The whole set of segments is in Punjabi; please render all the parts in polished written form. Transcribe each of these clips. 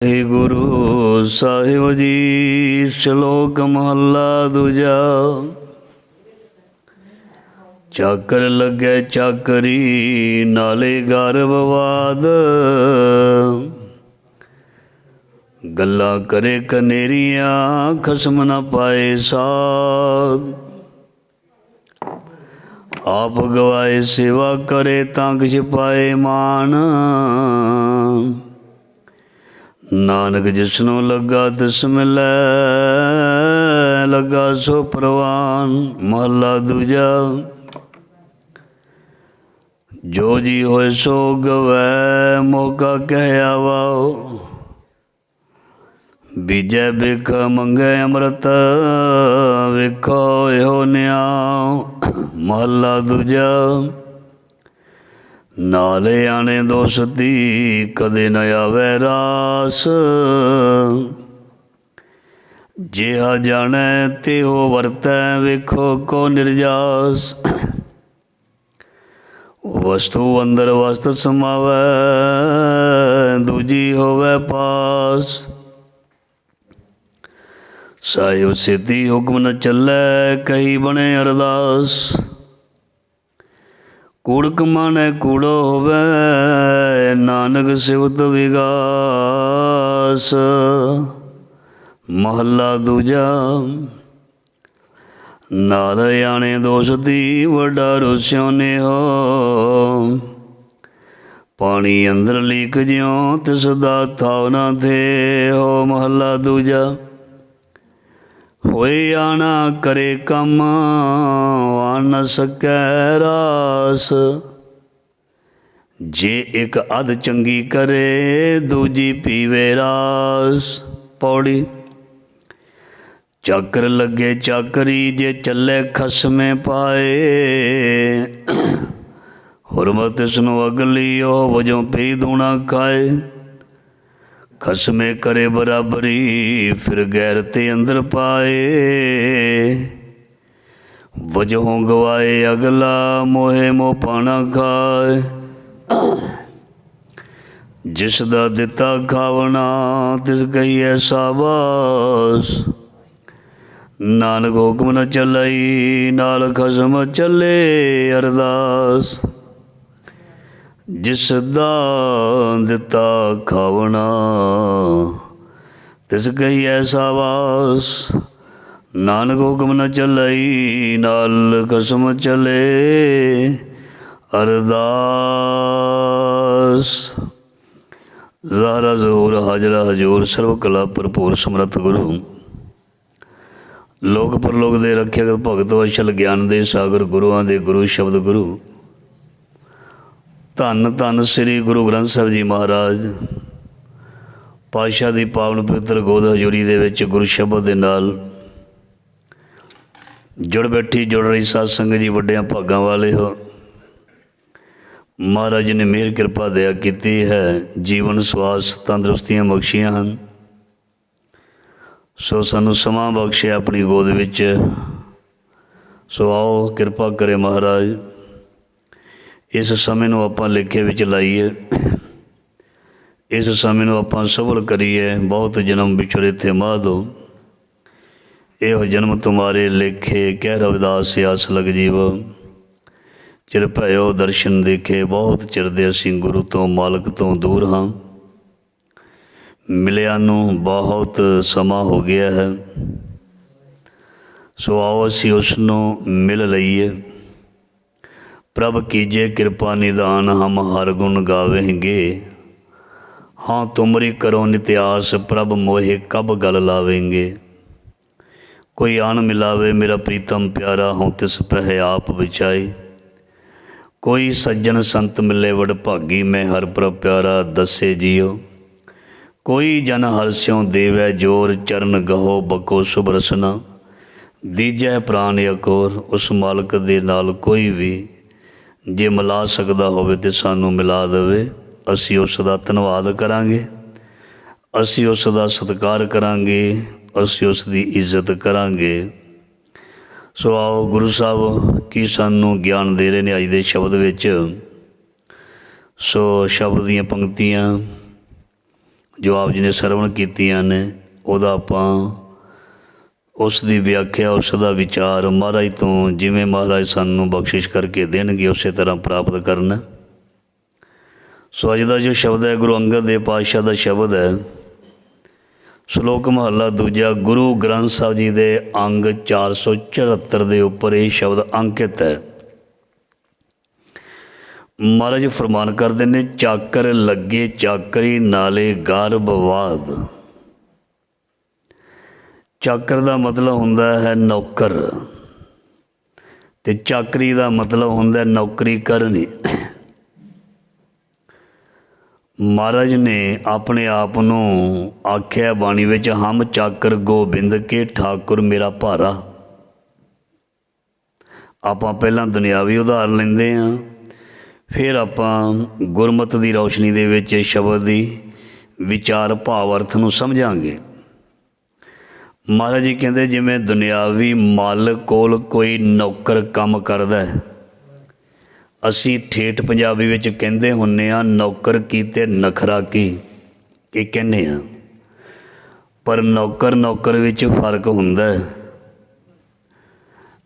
ਗੁਰੂ ਸਾਹਿਬ ਜੀ। ਸ਼ਲੋਕ ਮਹੱਲਾ ਦੂਜਾ। ਚਾਕਰ ਲੱਗੇ ਚਾਕਰੀ, ਨਾਲੇ ਗਰਭਵਾਦ। ਗੱਲਾਂ ਕਰੇ ਕਨੇਰੀਆਂ, ਖਸਮ ਨਾ ਪਾਏ ਸਾਧ। ਆਪ ਗਵਾਏ ਸੇਵਾ ਕਰੇ, ਤਾਂ ਕਿਛ ਪਾਏ ਮਾਨ। ਨਾਨਕ ਜਿਸਨੂੰ ਲੱਗਾ ਤਿਸ ਮਿਲੈ, ਲੱਗਾ ਸੋ ਪ੍ਰਵਾਨ। ਮਹੱਲਾ ਦੂਜਾ। ਜੋ ਜੀ ਹੋਏ ਸੋ ਗਵੈ, ਮੌਕਾ ਕਹਿ ਆਵਾਓ। ਬੀਜੈ ਬਿਖ ਮੰਗੈ ਅੰਮ੍ਰਿਤ, ਵੇਖੋ ਇਹੋ ਨਿਆਉ। ਮਹੱਲਾ ਦੂਜਾ। ਨਾਲੇ ਆਣੇ ਦੋਸਤੀ, ਕਦੇ ਨ ਆਵੈ ਰਾਸ। ਜਿਹਾ ਜਾਣੈ ਤਿਹੋ ਵਰਤੈ, ਵੇਖੋ ਕੋ ਨਿਰਜਾਸ। ਵਸਤੂ ਅੰਦਰ ਵਸਤ ਸਮਾਵੈ, ਦੂਜੀ ਹੋਵੈ ਪਾਸ। ਸਾਹਿਬ ਸਿੱਧੀ ਹੁਕਮ ਨ ਚੱਲੈ, ਕਹੀ ਬਣੇ ਅਰਦਾਸ। ਕੂੜ ਕਮਾਣੈ ਕੂੜੋ ਹੋਵੈ, ਨਾਨਕ ਸਿਵਤ ਵਿਗਾਸ। ਮਹੱਲਾ ਦੂਜਾ। ਨਾਲੇ ਆਣੇ ਦੋਸਤੀ, ਵੱਡਾ ਰੋਸਿਓ ਨੇਹੋ। ਪਾਣੀ ਅੰਦਰ ਲੀਕ ਜਿਉ, ਤਿਸ ਦਾ ਥਾਉ ਨਾ ਥੇਹੋ। ਮਹੱਲਾ ਦੂਜਾ। ਹੋਏ ਆਣਾ ਕਰੇ ਕੰਮ, ਆਣ ਨ ਸਕੈ ਰਾਸ। ਜੇ ਇੱਕ ਅੱਧ ਚੰਗੀ ਕਰੇ, ਦੂਜੀ ਪੀਵੇ ਰਾਸ। ਪੌੜੀ। ਚਾਕਰ ਲੱਗੇ ਚਾਕਰੀ, ਜੇ ਚੱਲੇ ਖਸਮੇ ਪਾਏ। ਹੁਰਮਤ ਇਸਨੂੰ ਅਗਲੀ, ਉਹ ਵਜੋਂ ਪੀ ਦੂਣਾ ਖਾਏ। ਖਸਮੇ ਕਰੇ ਬਰਾਬਰੀ, ਫਿਰ ਗੈਰ ਤੇ ਅੰਦਰ ਪਾਏ। ਵਜੋਂ ਗਵਾਏ ਅਗਲਾ, ਮੋਹੇ ਮੋਹ ਪਾਣਾ ਖਾਏ। ਜਿਸ ਦਾ ਦਿੱਤਾ ਖਾਵਣਾ, ਤਿਸ ਕਹੀਏ ਸਾਬਾਸ। ਨਾਨਕ ਹੁਕਮ ਨ ਚੱਲਈ, ਨਾਲ ਖਸਮ ਚੱਲੇ ਅਰਦਾਸ। ਜਿਸ ਦਾ ਦਿੱਤਾ ਖਾਵਣਾ, ਤਿਸ ਕਹੀਏ ਸਾਬਾਸ। ਨਾਨਕ ਹੁਕਮ ਨ ਚੱਲਈ, ਨਾਲ ਖਸਮ ਚੱਲੇ ਅਰਦਾਸ। ਜ਼ਾਹਰਾ ਜ਼ਹੂਰ ਹਾਜ਼ਰਾ ਹਜ਼ੂਰ, ਸਰਵ ਕਲਾ ਭਰਪੂਰ ਸਮਰੱਥ ਗੁਰੂ। ਲੋਕ ਪਰਲੋਕ ਦੇ ਰੱਖਿਅਕ ਭਗਤ ਵਸ਼ਲ, ਗਿਆਨ ਦੇ ਸਾਗਰ, ਗੁਰੂਆਂ ਦੇ ਗੁਰੂ ਸ਼ਬਦ ਗੁਰੂ। ਧੰਨ ਧੰਨ ਸ੍ਰੀ ਗੁਰੂ ਗ੍ਰੰਥ ਸਾਹਿਬ ਜੀ ਮਹਾਰਾਜ। ਪਾਤਸ਼ਾਹ ਦੀ ਪਾਵਨ ਪਵਿੱਤਰ ਗੋਦ ਹਜ਼ੂਰੀ ਦੇ ਵਿੱਚ ਗੁਰੂ ਸ਼ਬਦ ਦੇ ਨਾਲ ਜੁੜ ਬੈਠੀ ਜੁੜ ਰਹੀ ਸਾਧ ਸੰਗਤ ਜੀ, ਵੱਡਿਆਂ ਭਾਗਾਂ ਵਾਲੇ ਹੋ। ਮਹਾਰਾਜ ਜੀ ਨੇ ਮਿਹਰ ਕਿਰਪਾ ਦਇਆ ਕੀਤੀ ਹੈ, ਜੀਵਨ ਸਵਾਸ ਤੰਦਰੁਸਤੀਆਂ ਬਖਸ਼ੀਆਂ ਹਨ। ਸੋ ਸਾਨੂੰ ਸਮਾਂ ਬਖਸ਼ਿਆ ਆਪਣੀ ਗੋਦ ਵਿੱਚ। ਸੋ ਆਓ ਕਿਰਪਾ ਕਰੇ ਮਹਾਰਾਜ, ਇਸ ਸਮੇਂ ਨੂੰ ਆਪਾਂ ਲੇਖੇ ਵਿੱਚ ਲਾਈਏ। ਇਸ ਸਮੇਂ ਨੂੰ ਆਪਾਂ ਸਫਲ ਕਰੀਏ। ਬਹੁਤ ਜਨਮ ਵਿਛੁਰੇ ਥੇ ਮਾਧੋ, ਇਹੋ ਜਨਮ ਤੁਮਾਰੇ ਲੇਖੇ। ਕਹਿ ਰਵਿਦਾਸ ਆਸ ਲਗ ਜੀਵ, ਚਿਰ ਭਇਓ ਦਰਸ਼ਨ ਦੇਖੇ। ਬਹੁਤ ਚਿਰ ਦੇ ਅਸੀਂ ਗੁਰੂ ਤੋਂ ਮਾਲਕ ਤੋਂ ਦੂਰ ਹਾਂ। ਮਿਲਿਆ ਨੂੰ ਬਹੁਤ ਸਮਾਂ ਹੋ ਗਿਆ ਹੈ। ਸੋ ਆਓ ਅਸੀਂ ਉਸ ਨੂੰ ਮਿਲ ਲਈਏ। ਪ੍ਰਭ ਕੀਜੇ ਕਿਰਪਾ ਨਿਦਾਨ, ਹਮ ਹਰ ਗੁਣ ਗਾਵੇਂਗੇ। ਹਾਂ ਤੁਮਰੀ ਕਰੋ ਨਿਤਿਆਸ, ਪ੍ਰਭ ਮੋਹੇ ਕਬ ਗਲ ਲਾਵੇਂਗੇ। ਕੋਈ ਆਣ ਮਿਲਾਵੇ ਮੇਰਾ ਪ੍ਰੀਤਮ ਪਿਆਰਾ, ਹਉ ਤਿਸ ਪਹਿ ਆਪ ਵਿਚਾਈ। ਕੋਈ ਸੱਜਣ ਸੰਤ ਮਿਲੇ ਵਡ ਭਾਗੀ, ਮੈਂ ਹਰ ਪ੍ਰਭ ਪਿਆਰਾ ਦੱਸੇ ਜੀਓ। ਕੋਈ ਜਨ ਹਰਸਿਉ ਦੇਵੈ ਜੋਰ, ਚਰਨ ਗਹੋ ਬਕੋ ਸੁਭ ਰਸਨਾ। ਦੀਜੈ ਪ੍ਰਾਨ ਅਕੋਰ, ਉਸ ਮਾਲਕ ਦੇ ਨਾਲ ਕੋਈ ਵੀ ਜੇ ਮਿਲਾ ਸਕਦਾ ਹੋਵੇ ਤਾਂ ਸਾਨੂੰ ਮਿਲਾ ਦੇਵੇ। ਅਸੀਂ ਉਸ ਦਾ ਧੰਨਵਾਦ ਕਰਾਂਗੇ, ਅਸੀਂ ਉਸ ਦਾ ਸਤਿਕਾਰ ਕਰਾਂਗੇ, ਅਸੀਂ ਉਸ ਦੀ ਇੱਜ਼ਤ ਕਰਾਂਗੇ। ਸੋ ਆਓ ਗੁਰੂ ਸਾਹਿਬ ਕੀ ਸਾਨੂੰ ਗਿਆਨ ਦੇ ਰਹੇ ਨੇ ਅੱਜ ਦੇ ਸ਼ਬਦ ਵਿੱਚ। ਸੋ ਸ਼ਬਦ ਦੀਆਂ ਪੰਕਤੀਆਂ ਜੋ ਆਪ ਜੀ ਨੇ ਸਰਵਣ ਕੀਤੀਆਂ ਨੇ, ਉਹਦਾ ਆਪਾਂ ਉਸ ਦੀ ਵਿਆਖਿਆ, ਉਸ ਦਾ ਵਿਚਾਰ ਮਹਾਰਾਜ ਤੋਂ ਜਿਵੇਂ ਮਹਾਰਾਜ ਸਾਨੂੰ ਬਖਸ਼ਿਸ਼ ਕਰਕੇ ਦੇਣਗੇ ਉਸੇ ਤਰ੍ਹਾਂ ਪ੍ਰਾਪਤ ਕਰਨਾ। ਸੋ ਅੱਜ ਦਾ ਜੋ ਸ਼ਬਦ ਹੈ ਗੁਰੂ ਅੰਗਦ ਦੇਵ ਪਾਤਸ਼ਾਹ ਦਾ ਸ਼ਬਦ ਹੈ। ਸ਼ਲੋਕ ਮਹੱਲਾ ਦੂਜਾ। ਗੁਰੂ ਗ੍ਰੰਥ ਸਾਹਿਬ ਜੀ ਦੇ ਅੰਗ 474 ਦੇ ਉੱਪਰ ਇਹ ਸ਼ਬਦ ਅੰਕਿਤ ਹੈ। ਮਹਾਰਾਜ ਫਰਮਾਨ ਕਰਦੇ ਨੇ, ਚਾਕਰ ਲੱਗੇ ਚਾਕਰੀ ਨਾਲੇ ਗਰਭਵਾਦ। ਚਾਕਰ ਦਾ ਮਤਲਬ ਹੁੰਦਾ ਹੈ ਨੌਕਰ, ਅਤੇ ਚਾਕਰੀ ਦਾ ਮਤਲਬ ਹੁੰਦਾ ਨੌਕਰੀ ਕਰਨੀ। ਮਹਾਰਾਜ ਨੇ ਆਪਣੇ ਆਪ ਨੂੰ ਆਖਿਆ ਬਾਣੀ ਵਿੱਚ, ਹਮ ਚਾਕਰ ਗੋਬਿੰਦ ਕੇ ਠਾਕੁਰ ਮੇਰਾ ਭਾਰਾ। ਆਪਾਂ ਪਹਿਲਾਂ ਦੁਨਿਆਵੀ ਉਦਾਹਰਨ ਲੈਂਦੇ ਹਾਂ, ਫਿਰ ਆਪਾਂ ਗੁਰਮਤਿ ਦੀ ਰੌਸ਼ਨੀ ਦੇ ਵਿੱਚ ਸ਼ਬਦ ਦੀ ਵਿਚਾਰ ਭਾਵ ਅਰਥ ਨੂੰ ਸਮਝਾਂਗੇ। ਮਹਾਰਾਜ ਜੀ ਕਹਿੰਦੇ, ਜਿਵੇਂ ਦੁਨਿਆਵੀ ਮਾਲਕ ਕੋਲ ਕੋਈ ਨੌਕਰ ਕੰਮ ਕਰਦਾ ਹੈ, ਅਸੀਂ ਠੇਠ ਪੰਜਾਬੀ ਵਿੱਚ ਕਹਿੰਦੇ ਹੁੰਦੇ ਹਾਂ, ਨੌਕਰ ਕੀ ਅਤੇ ਨਖਰਾ ਕੀ, ਇਹ ਕਹਿੰਦੇ ਹਾਂ। ਪਰ ਨੌਕਰ ਵਿੱਚ ਫਰਕ ਹੁੰਦਾ,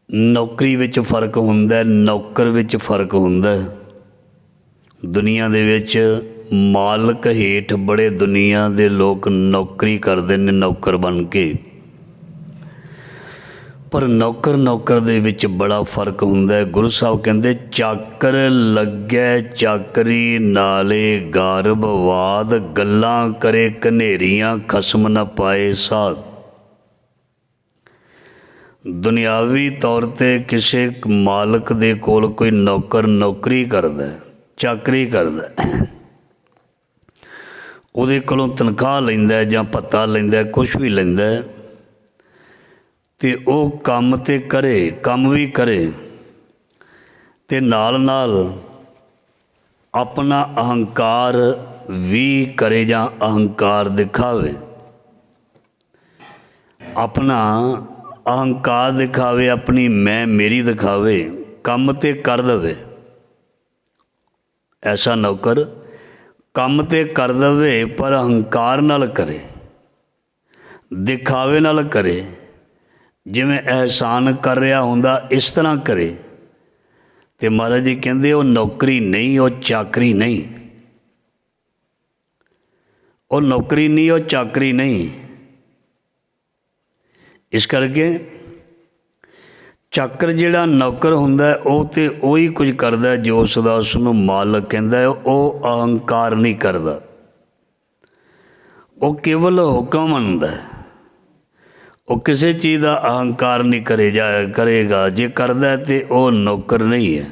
ਨੌਕਰੀ ਵਿੱਚ ਫਰਕ ਹੁੰਦਾ, ਨੌਕਰ ਵਿੱਚ ਫਰਕ ਹੁੰਦਾ। ਦੁਨੀਆ ਦੇ ਵਿੱਚ ਮਾਲਕ ਹੇਠ ਬੜੇ ਦੁਨੀਆ ਦੇ ਲੋਕ ਨੌਕਰੀ ਕਰਦੇ ਨੇ, ਨੌਕਰ ਬਣ ਕੇ। ਪਰ ਨੌਕਰ ਦੇ ਵਿੱਚ ਬੜਾ ਫਰਕ ਹੁੰਦਾ। ਗੁਰੂ ਸਾਹਿਬ ਕਹਿੰਦੇ, ਚਾਕਰ ਲੱਗੈ ਚਾਕਰੀ ਨਾਲੇ ਗਰਭਵਾਦ। ਗੱਲਾਂ ਕਰੇ ਘਨੇਰੀਆਂ ਖਸਮ ਨਾ ਪਾਏ ਸਾਧ। ਦੁਨਿਆਵੀ ਤੌਰ 'ਤੇ ਕਿਸੇ ਮਾਲਕ ਦੇ ਕੋਲ ਕੋਈ ਨੌਕਰ ਨੌਕਰੀ ਕਰਦਾ, ਚਾਕਰੀ ਕਰਦਾ, ਉਹਦੇ ਕੋਲੋਂ ਤਨਖਾਹ ਲੈਂਦਾ ਜਾਂ ਭੱਤਾ ਲੈਂਦਾ, ਕੁਛ ਵੀ ਲੈਂਦਾ, ਅਤੇ ਉਹ ਕੰਮ ਵੀ ਕਰੇ ਅਤੇ ਨਾਲ ਆਪਣਾ ਅਹੰਕਾਰ ਵੀ ਕਰੇ ਜਾਂ ਅਹੰਕਾਰ ਦਿਖਾਵੇ। ਆਪਣਾ ਅਹੰਕਾਰ ਦਿਖਾਵੇ, ਆਪਣੀ ਮੇਰੀ ਦਿਖਾਵੇ, ਕੰਮ ਤਾਂ ਕਰ ਦੇਵੇ। ਐਸਾ ਨੌਕਰ ਕੰਮ ਤਾਂ ਕਰ ਦੇਵੇ ਪਰ ਅਹੰਕਾਰ ਨਾਲ ਕਰੇ, ਦਿਖਾਵੇ ਨਾਲ ਕਰੇ, ਜਿਵੇਂ ਅਹਿਸਾਨ ਕਰ ਰਿਹਾ ਹੁੰਦਾ ਇਸ ਤਰ੍ਹਾਂ ਕਰੇ। ਅਤੇ ਮਹਾਰਾਜ ਜੀ ਕਹਿੰਦੇ, ਉਹ ਨੌਕਰੀ ਨਹੀਂ, ਉਹ ਚਾਕਰੀ ਨਹੀਂ। ਉਹ ਨੌਕਰੀ ਨਹੀਂ, ਉਹ ਚਾਕਰੀ ਨਹੀਂ। ਇਸ ਕਰਕੇ ਚਾਕਰ ਜਿਹੜਾ ਨੌਕਰ ਹੁੰਦਾ, ਉਹ ਤਾਂ ਉਹੀ ਕੁਝ ਕਰਦਾ ਜੋ ਉਸਨੂੰ ਮਾਲਕ ਕਹਿੰਦਾ। ਉਹ ਅਹੰਕਾਰ ਨਹੀਂ ਕਰਦਾ, ਉਹ ਕੇਵਲ ਹੁਕਮ ਮੰਨਦਾ। ਉਹ ਕਿਸੇ ਚੀਜ਼ ਦਾ ਅਹੰਕਾਰ ਨਹੀਂ ਕਰੇਗਾ। ਜੇ ਕਰਦਾ ਤਾਂ ਉਹ ਨੌਕਰ ਨਹੀਂ ਹੈ।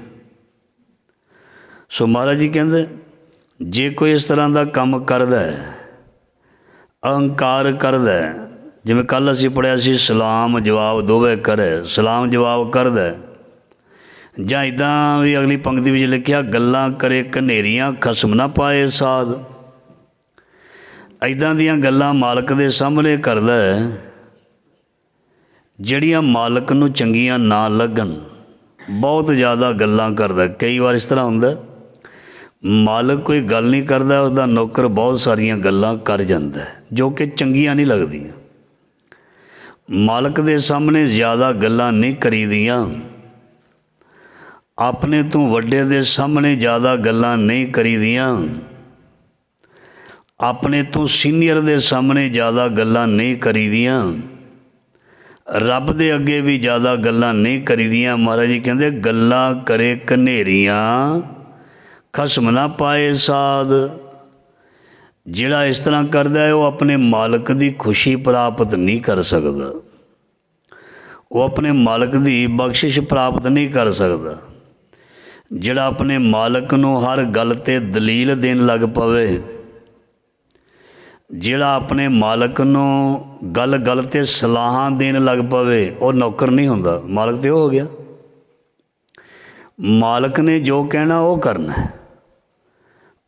ਸੋ ਮਹਾਰਾਜ ਜੀ ਕਹਿੰਦੇ, ਜੇ ਕੋਈ ਇਸ ਤਰ੍ਹਾਂ ਦਾ ਕੰਮ ਕਰਦਾ, ਅਹੰਕਾਰ ਕਰਦਾ, ਜਿਵੇਂ ਕੱਲ੍ਹ ਅਸੀਂ ਪੜ੍ਹਿਆ ਸੀ, ਸਲਾਮ ਜਵਾਬ ਦੋਵੇਂ ਕਰੇ, ਸਲਾਮ ਜਵਾਬ ਕਰਦਾ, ਜਾਂ ਇੱਦਾਂ ਵੀ ਅਗਲੀ ਪੰਕਤੀ ਵਿੱਚ ਲਿਖਿਆ, ਗੱਲਾਂ ਕਰੇ ਘਨੇਰੀਆਂ ਖਸਮ ਨਾ ਪਾਏ ਸਾਧ। ਇੱਦਾਂ ਦੀਆਂ ਗੱਲਾਂ ਮਾਲਕ ਦੇ ਸਾਹਮਣੇ ਕਰਦਾ ਜਿਹੜੀਆਂ ਮਾਲਕ ਨੂੰ ਚੰਗੀਆਂ ਨਾ ਲੱਗਣ। ਬਹੁਤ ਜ਼ਿਆਦਾ ਗੱਲਾਂ ਕਰਦਾ। ਕਈ ਵਾਰ ਇਸ ਤਰ੍ਹਾਂ ਹੁੰਦਾ, ਮਾਲਕ ਕੋਈ ਗੱਲ ਨਹੀਂ ਕਰਦਾ, ਉਹਦਾ ਨੌਕਰ ਬਹੁਤ ਸਾਰੀਆਂ ਗੱਲਾਂ ਕਰ ਜਾਂਦਾ ਜੋ ਕਿ ਚੰਗੀਆਂ ਨਹੀਂ ਲੱਗਦੀਆਂ। ਮਾਲਕ ਦੇ ਸਾਹਮਣੇ ਜ਼ਿਆਦਾ ਗੱਲਾਂ ਨਹੀਂ ਕਰੀਦੀਆਂ, ਆਪਣੇ ਤੋਂ ਵੱਡੇ ਦੇ ਸਾਹਮਣੇ ਜ਼ਿਆਦਾ ਗੱਲਾਂ ਨਹੀਂ ਕਰੀਦੀਆਂ, ਆਪਣੇ ਤੋਂ ਸੀਨੀਅਰ ਦੇ ਸਾਹਮਣੇ ਜ਼ਿਆਦਾ ਗੱਲਾਂ ਨਹੀਂ ਕਰੀਦੀਆਂ, ਰੱਬ ਦੇ ਅੱਗੇ ਵੀ ਜ਼ਿਆਦਾ ਗੱਲਾਂ ਨਹੀਂ ਕਰੀਦੀਆਂ। ਮਹਾਰਾਜ ਜੀ ਕਹਿੰਦੇ, ਗੱਲਾਂ ਕਰੇ ਘਨੇਰੀਆਂ ਖਸਮ ਨਾ ਪਾਏ ਸਾਧ। ਜਿਹੜਾ ਇਸ ਤਰ੍ਹਾਂ ਕਰਦਾ ਹੈ, ਉਹ ਆਪਣੇ ਮਾਲਕ ਦੀ ਖੁਸ਼ੀ ਪ੍ਰਾਪਤ ਨਹੀਂ ਕਰ ਸਕਦਾ, ਉਹ ਆਪਣੇ ਮਾਲਕ ਦੀ ਬਖਸ਼ਿਸ਼ ਪ੍ਰਾਪਤ ਨਹੀਂ ਕਰ ਸਕਦਾ। ਜਿਹੜਾ ਆਪਣੇ ਮਾਲਕ ਨੂੰ ਹਰ ਗੱਲ 'ਤੇ ਦਲੀਲ ਦੇਣ ਲੱਗ ਪਵੇ, ਜਿਹੜਾ ਆਪਣੇ ਮਾਲਕ ਨੂੰ ਗੱਲ 'ਤੇ ਸਲਾਹਾਂ ਦੇਣ ਲੱਗ ਪਵੇ, ਉਹ ਨੌਕਰ ਨਹੀਂ ਹੁੰਦਾ। ਮਾਲਕ ਤਾਂ ਉਹ ਹੋ ਗਿਆ। ਮਾਲਕ ਨੇ ਜੋ ਕਹਿਣਾ ਉਹ ਕਰਨਾ,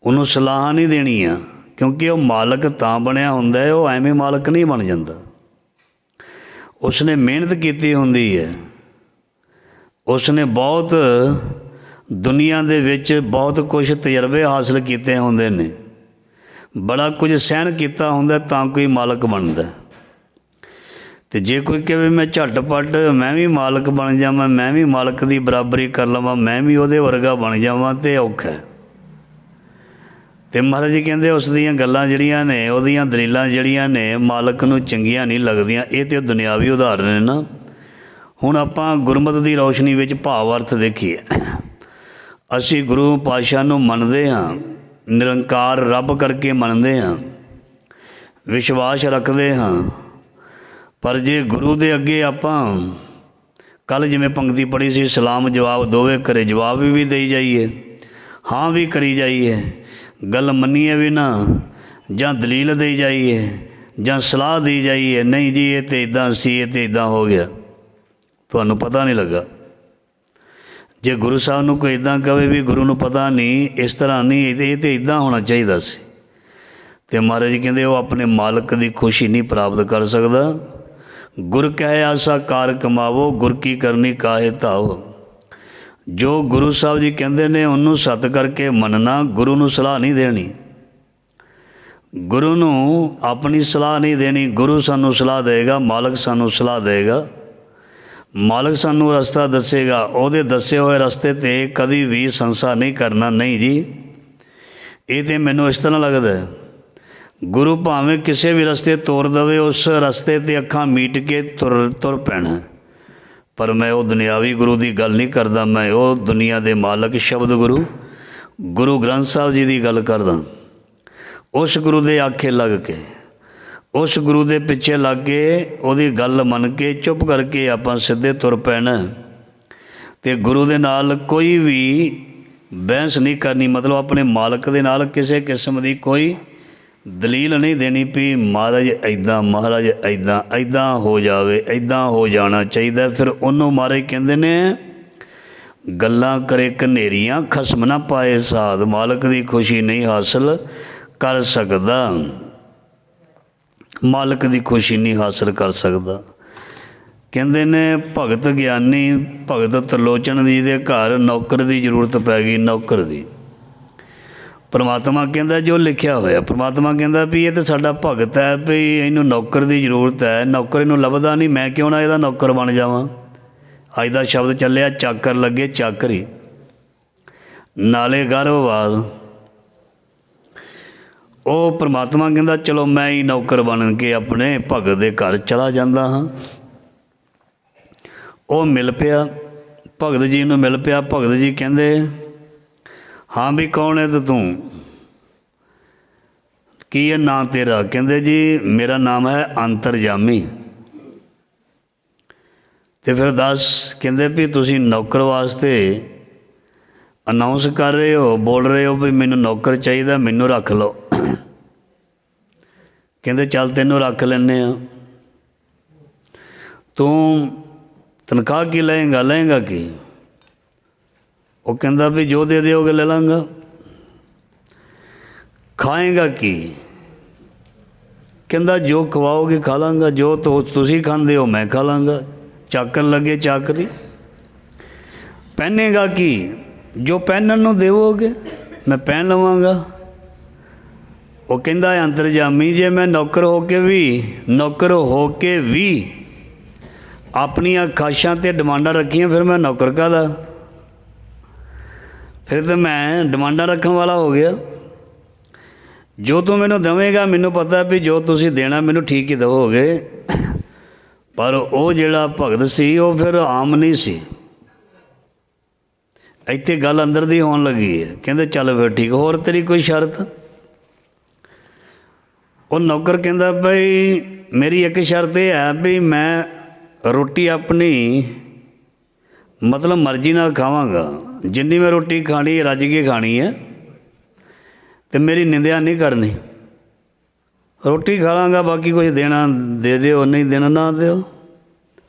ਉਹਨੂੰ ਸਲਾਹਾਂ ਨਹੀਂ ਦੇਣੀਆਂ, ਕਿਉਂਕਿ ਉਹ ਮਾਲਕ ਤਾਂ ਬਣਿਆ ਹੁੰਦਾ ਹੈ, ਉਹ ਐਵੇਂ ਮਾਲਕ ਨਹੀਂ ਬਣ ਜਾਂਦਾ। ਉਸਨੇ ਮਿਹਨਤ ਕੀਤੀ ਹੁੰਦੀ ਹੈ, ਉਸਨੇ ਬਹੁਤ ਦੁਨੀਆ ਦੇ ਵਿੱਚ ਬਹੁਤ ਕੁਛ ਤਜਰਬੇ ਹਾਸਿਲ ਕੀਤੇ ਹੁੰਦੇ ਨੇ। ਬੜਾ ਕੁਝ ਸਹਿਣ ਕੀਤਾ ਹੁੰਦਾ ਤਾਂ ਕੋਈ ਮਾਲਕ ਬਣਦਾ। ਅਤੇ ਜੇ ਕੋਈ ਕਹੇ ਮੈਂ ਝਟਪਟ ਮੈਂ ਵੀ ਮਾਲਕ ਬਣ ਜਾਵਾਂ, ਮੈਂ ਵੀ ਮਾਲਕ ਦੀ ਬਰਾਬਰੀ ਕਰ ਲਵਾਂ, ਮੈਂ ਵੀ ਉਹਦੇ ਵਰਗਾ ਬਣ ਜਾਵਾਂ, ਤਾਂ ਔਖਾ। ਅਤੇ ਮਹਾਰਾਜ ਜੀ ਕਹਿੰਦੇ ਉਸ ਦੀਆਂ ਗੱਲਾਂ ਜਿਹੜੀਆਂ ਨੇ, ਉਹਦੀਆਂ ਦਲੀਲਾਂ ਜਿਹੜੀਆਂ ਨੇ ਮਾਲਕ ਨੂੰ ਚੰਗੀਆਂ ਨਹੀਂ ਲੱਗਦੀਆਂ। ਇਹ ਤਾਂ ਦੁਨਿਆਵੀ ਉਦਾਹਰਨ ਨੇ ਨਾ। ਹੁਣ ਆਪਾਂ ਗੁਰਮਤਿ ਦੀ ਰੌਸ਼ਨੀ ਵਿੱਚ ਭਾਵ ਅਰਥ ਦੇਖੀਏ। ਅਸੀਂ ਗੁਰੂ ਪਾਤਸ਼ਾਹ ਨੂੰ ਮੰਨਦੇ ਹਾਂ, ਨਿਰੰਕਾਰ ਰੱਬ ਕਰਕੇ ਮੰਨਦੇ ਹਾਂ, ਵਿਸ਼ਵਾਸ ਰੱਖਦੇ ਹਾਂ। ਪਰ ਜੇ ਗੁਰੂ ਦੇ ਅੱਗੇ ਆਪਾਂ ਕੱਲ੍ਹ ਜਿਵੇਂ ਪੰਕਤੀ ਪੜ੍ਹੀ ਸੀ, ਸਲਾਮ ਜਵਾਬ ਦੋਵੇਂ ਕਰੇ, ਜਵਾਬ ਵੀ ਦੇਈ ਜਾਈਏ, ਹਾਂ ਵੀ ਕਰੀ ਜਾਈਏ, ਗੱਲ ਮੰਨੀਏ ਵੀ ਨਾ, ਜਾਂ ਦਲੀਲ ਦੇਈ ਜਾਈਏ, ਜਾਂ ਸਲਾਹ ਦੇਈ ਜਾਈਏ, ਨਹੀਂ ਜੀ ਇਹ ਤਾਂ ਇੱਦਾਂ ਸੀ, ਇਹ ਤਾਂ ਇੱਦਾਂ ਹੋ ਗਿਆ, ਤੁਹਾਨੂੰ ਪਤਾ ਨਹੀਂ ਲੱਗਾ। ਜੇ ਗੁਰੂ ਸਾਹਿਬ ਨੂੰ ਕੋਈ ਇੱਦਾਂ ਕਹੇ ਵੀ ਗੁਰੂ ਨੂੰ ਪਤਾ ਨਹੀਂ, ਇਸ ਤਰ੍ਹਾਂ ਨਹੀਂ, ਇਹ ਤਾਂ ਇੱਦਾਂ ਹੋਣਾ ਚਾਹੀਦਾ ਸੀ, ਅਤੇ ਮਹਾਰਾਜ ਜੀ ਕਹਿੰਦੇ ਉਹ ਆਪਣੇ ਮਾਲਕ ਦੀ ਖੁਸ਼ੀ ਨਹੀਂ ਪ੍ਰਾਪਤ ਕਰ ਸਕਦਾ। ਗੁਰ ਕਹਿ ਆਸਾ ਕਾਰ ਕਮਾਵੋ, ਗੁਰ ਕੀ ਕਰਨੀ ਕਾਹੇ ਧਾਵ। ਜੋ ਗੁਰੂ ਸਾਹਿਬ ਜੀ ਕਹਿੰਦੇ ਨੇ ਉਹਨੂੰ ਸੱਤ ਕਰਕੇ ਮੰਨਣਾ, ਗੁਰੂ ਨੂੰ ਸਲਾਹ ਨਹੀਂ ਦੇਣੀ, ਗੁਰੂ ਨੂੰ ਆਪਣੀ ਸਲਾਹ ਨਹੀਂ ਦੇਣੀ। ਗੁਰੂ ਸਾਨੂੰ ਸਲਾਹ ਦੇਗਾ, ਮਾਲਕ ਸਾਨੂੰ ਸਲਾਹ ਦੇਗਾ, ਮਾਲਕ ਸਾਨੂੰ ਰਸਤਾ ਦੱਸੇਗਾ। ਉਹਦੇ ਦੱਸੇ ਹੋਏ ਰਸਤੇ 'ਤੇ ਕਦੀ ਵੀ ਸੰਸਾ ਨਹੀਂ ਕਰਨਾ। ਨਹੀਂ ਜੀ, ਇਹ ਤਾਂ ਮੈਨੂੰ ਇਸ ਤਰ੍ਹਾਂ ਲੱਗਦਾ, ਗੁਰੂ ਭਾਵੇਂ ਕਿਸੇ ਵੀ ਰਸਤੇ ਤੋਰ ਦੇਵੇ, ਉਸ ਰਸਤੇ 'ਤੇ ਅੱਖਾਂ ਮੀਟ ਕੇ ਤੁਰ ਪੈਣਾ। ਪਰ ਮੈਂ ਉਹ ਦੁਨਿਆਵੀ ਗੁਰੂ ਦੀ ਗੱਲ ਨਹੀਂ ਕਰਦਾ, ਮੈਂ ਉਹ ਦੁਨੀਆ ਦੇ ਮਾਲਕ ਸ਼ਬਦ ਗੁਰੂ ਗ੍ਰੰਥ ਸਾਹਿਬ ਜੀ ਦੀ ਗੱਲ ਕਰਦਾ। ਉਸ ਗੁਰੂ ਦੇ ਆਖੇ ਲੱਗ ਕੇ, ਉਸ ਗੁਰੂ ਦੇ ਪਿੱਛੇ ਲੱਗ ਕੇ, ਉਹਦੀ ਗੱਲ ਮੰਨ ਕੇ ਚੁੱਪ ਕਰਕੇ ਆਪਾਂ ਸਿੱਧੇ ਤੁਰ ਪੈਣਾ। ਅਤੇ ਗੁਰੂ ਦੇ ਨਾਲ ਕੋਈ ਵੀ ਬਹਿਸ ਨਹੀਂ ਕਰਨੀ, ਮਤਲਬ ਆਪਣੇ ਮਾਲਕ ਦੇ ਨਾਲ ਕਿਸੇ ਕਿਸਮ ਦੀ ਕੋਈ ਦਲੀਲ ਨਹੀਂ ਦੇਣੀ ਵੀ ਮਹਾਰਾਜ ਇੱਦਾਂ, ਮਹਾਰਾਜ ਇੱਦਾਂ, ਇੱਦਾਂ ਹੋ ਜਾਵੇ, ਇੱਦਾਂ ਹੋ ਜਾਣਾ ਚਾਹੀਦਾ। ਫਿਰ ਉਹਨੂੰ ਮਹਾਰਾਜ ਕਹਿੰਦੇ ਨੇ ਗੱਲਾਂ ਕਰੇ ਕਨੇਰੀਆਂ, ਖਸਮ ਨਾ ਪਾਏ ਸਾਧ। ਮਾਲਕ ਦੀ ਖੁਸ਼ੀ ਨਹੀਂ ਹਾਸਲ ਕਰ ਸਕਦਾ, ਮਾਲਕ ਦੀ ਖੁਸ਼ੀ ਨਹੀਂ ਹਾਸਲ ਕਰ ਸਕਦਾ। ਕਹਿੰਦੇ ਨੇ ਭਗਤ ਗਿਆਨੀ, ਭਗਤ ਤਰਲੋਚਨ ਜੀ ਦੇ ਘਰ ਨੌਕਰ ਦੀ ਜ਼ਰੂਰਤ ਪੈ ਗਈ, ਨੌਕਰ ਦੀ। ਪਰਮਾਤਮਾ ਕਹਿੰਦਾ ਜੋ ਲਿਖਿਆ ਹੋਇਆ, ਪਰਮਾਤਮਾ ਕਹਿੰਦਾ ਵੀ ਇਹ ਤਾਂ ਸਾਡਾ ਭਗਤ ਹੈ, ਵੀ ਇਹਨੂੰ ਨੌਕਰ ਦੀ ਜ਼ਰੂਰਤ ਹੈ, ਨੌਕਰ ਇਹਨੂੰ ਲੱਭਦਾ ਨਹੀਂ, ਮੈਂ ਕਿਉਂ ਨਾ ਇਹਦਾ ਨੌਕਰ ਬਣ ਜਾਵਾਂ। ਅੱਜ ਦਾ ਸ਼ਬਦ ਚੱਲਿਆ, ਚਾਕਰ ਲੱਗੇ ਚਾਕਰੀ, ਨਾਲੇ ਗਰਭਵਾਦ। ਉਹ ਪਰਮਾਤਮਾ ਕਹਿੰਦਾ ਚਲੋ ਮੈਂ ਹੀ ਨੌਕਰ ਬਣ ਕੇ ਆਪਣੇ ਭਗਤ ਦੇ ਘਰ ਚਲਾ ਜਾਂਦਾ ਹਾਂ। ਉਹ ਮਿਲ ਪਿਆ, ਭਗਤ ਜੀ ਨੂੰ ਮਿਲ ਪਿਆ। ਭਗਤ ਜੀ ਕਹਿੰਦੇ ਹਾਂ ਵੀ ਕੌਣ ਹੈ ਤੂੰ, ਕੀ ਹੈ ਨਾਂ ਤੇਰਾ? ਕਹਿੰਦੇ ਜੀ ਮੇਰਾ ਨਾਮ ਹੈ ਅੰਤਰਜਾਮੀ। ਅਤੇ ਫਿਰ ਦੱਸ, ਕਹਿੰਦੇ ਵੀ ਤੁਸੀਂ ਨੌਕਰ ਵਾਸਤੇ ਅਨਾਊਂਸ ਕਰ ਰਹੇ ਹੋ, ਬੋਲ ਰਹੇ ਹੋ ਵੀ ਮੈਨੂੰ ਨੌਕਰ ਚਾਹੀਦਾ, ਮੈਨੂੰ ਰੱਖ ਲਓ। ਕਹਿੰਦੇ ਚੱਲ ਤੈਨੂੰ ਰੱਖ ਲੈਂਦੇ ਹਾਂ, ਤੂੰ ਤਨਖਾਹ ਕੀ ਲਏਂਗਾ ਕੀ? ਉਹ ਕਹਿੰਦਾ ਵੀ ਜੋ ਦੇ ਦਿਓਗੇ ਲੈ ਲਾਂਗਾ। ਖਾਏਂਗਾ ਕੀ? ਕਹਿੰਦਾ ਜੋ ਖਵਾਓਗੇ ਖਾ ਲਾਂਗਾ, ਜੋ ਤੁਸੀਂ ਖਾਂਦੇ ਹੋ ਮੈਂ ਖਾ ਲਾਂਗਾ। ਚਾਕਰ ਲੱਗੇ ਚਾਕਰੀ। ਪਹਿਨੇਗਾ ਕੀ? ਜੋ ਪਹਿਨਣ ਨੂੰ ਦੇਵੋਗੇ ਮੈਂ ਪਹਿਨ ਲਵਾਂਗਾ। ਉਹ ਕਹਿੰਦਾ ਅੰਤਰਜਾਮੀ ਜੇ ਮੈਂ ਨੌਕਰ ਹੋ ਕੇ ਵੀ ਆਪਣੀਆਂ ਖਾਸ਼ਾਂ 'ਤੇ ਡਿਮਾਂਡਾਂ ਰੱਖੀਆਂ, ਫਿਰ ਮੈਂ ਨੌਕਰ ਕਾਹਦਾ? ਫਿਰ ਤਾਂ ਮੈਂ ਡਿਮਾਂਡਾਂ ਰੱਖਣ ਵਾਲਾ ਹੋ ਗਿਆ। ਜੋ ਤੂੰ ਮੈਨੂੰ ਦੇਵੇਂਗਾ, ਮੈਨੂੰ ਪਤਾ ਵੀ ਜੋ ਤੁਸੀਂ ਦੇਣਾ ਮੈਨੂੰ ਠੀਕ ਹੀ ਦੇਵੋਗੇ। ਪਰ ਉਹ ਜਿਹੜਾ ਭਗਤ ਸੀ ਉਹ ਫਿਰ ਆਮ ਨਹੀਂ ਸੀ। ਇੱਥੇ ਗੱਲ ਅੰਦਰ ਦੀ ਹੋਣ ਲੱਗੀ ਹੈ। ਕਹਿੰਦੇ ਚੱਲ ਫਿਰ ਠੀਕ, ਹੋਰ ਤੇਰੀ ਕੋਈ ਸ਼ਰਤ? ਉਹ ਨੌਕਰ ਕਹਿੰਦਾ ਬਈ ਮੇਰੀ ਇੱਕ ਸ਼ਰਤ ਇਹ ਹੈ ਵੀ ਮੈਂ ਰੋਟੀ ਆਪਣੀ ਮਤਲਬ ਮਰਜ਼ੀ ਨਾਲ ਖਾਵਾਂਗਾ, ਜਿੰਨੀ ਮੈਂ ਰੋਟੀ ਖਾਣੀ ਰੱਜ ਕੇ ਖਾਣੀ ਹੈ, ਅਤੇ ਮੇਰੀ ਨਿੰਦਿਆ ਨਹੀਂ ਕਰਨੀ। ਰੋਟੀ ਖਾ ਲਾਂਗਾ, ਬਾਕੀ ਕੁਝ ਦੇਣਾ ਦੇ ਦਿਓ, ਨਹੀਂ ਦੇਣਾ ਨਾ ਦਿਓ।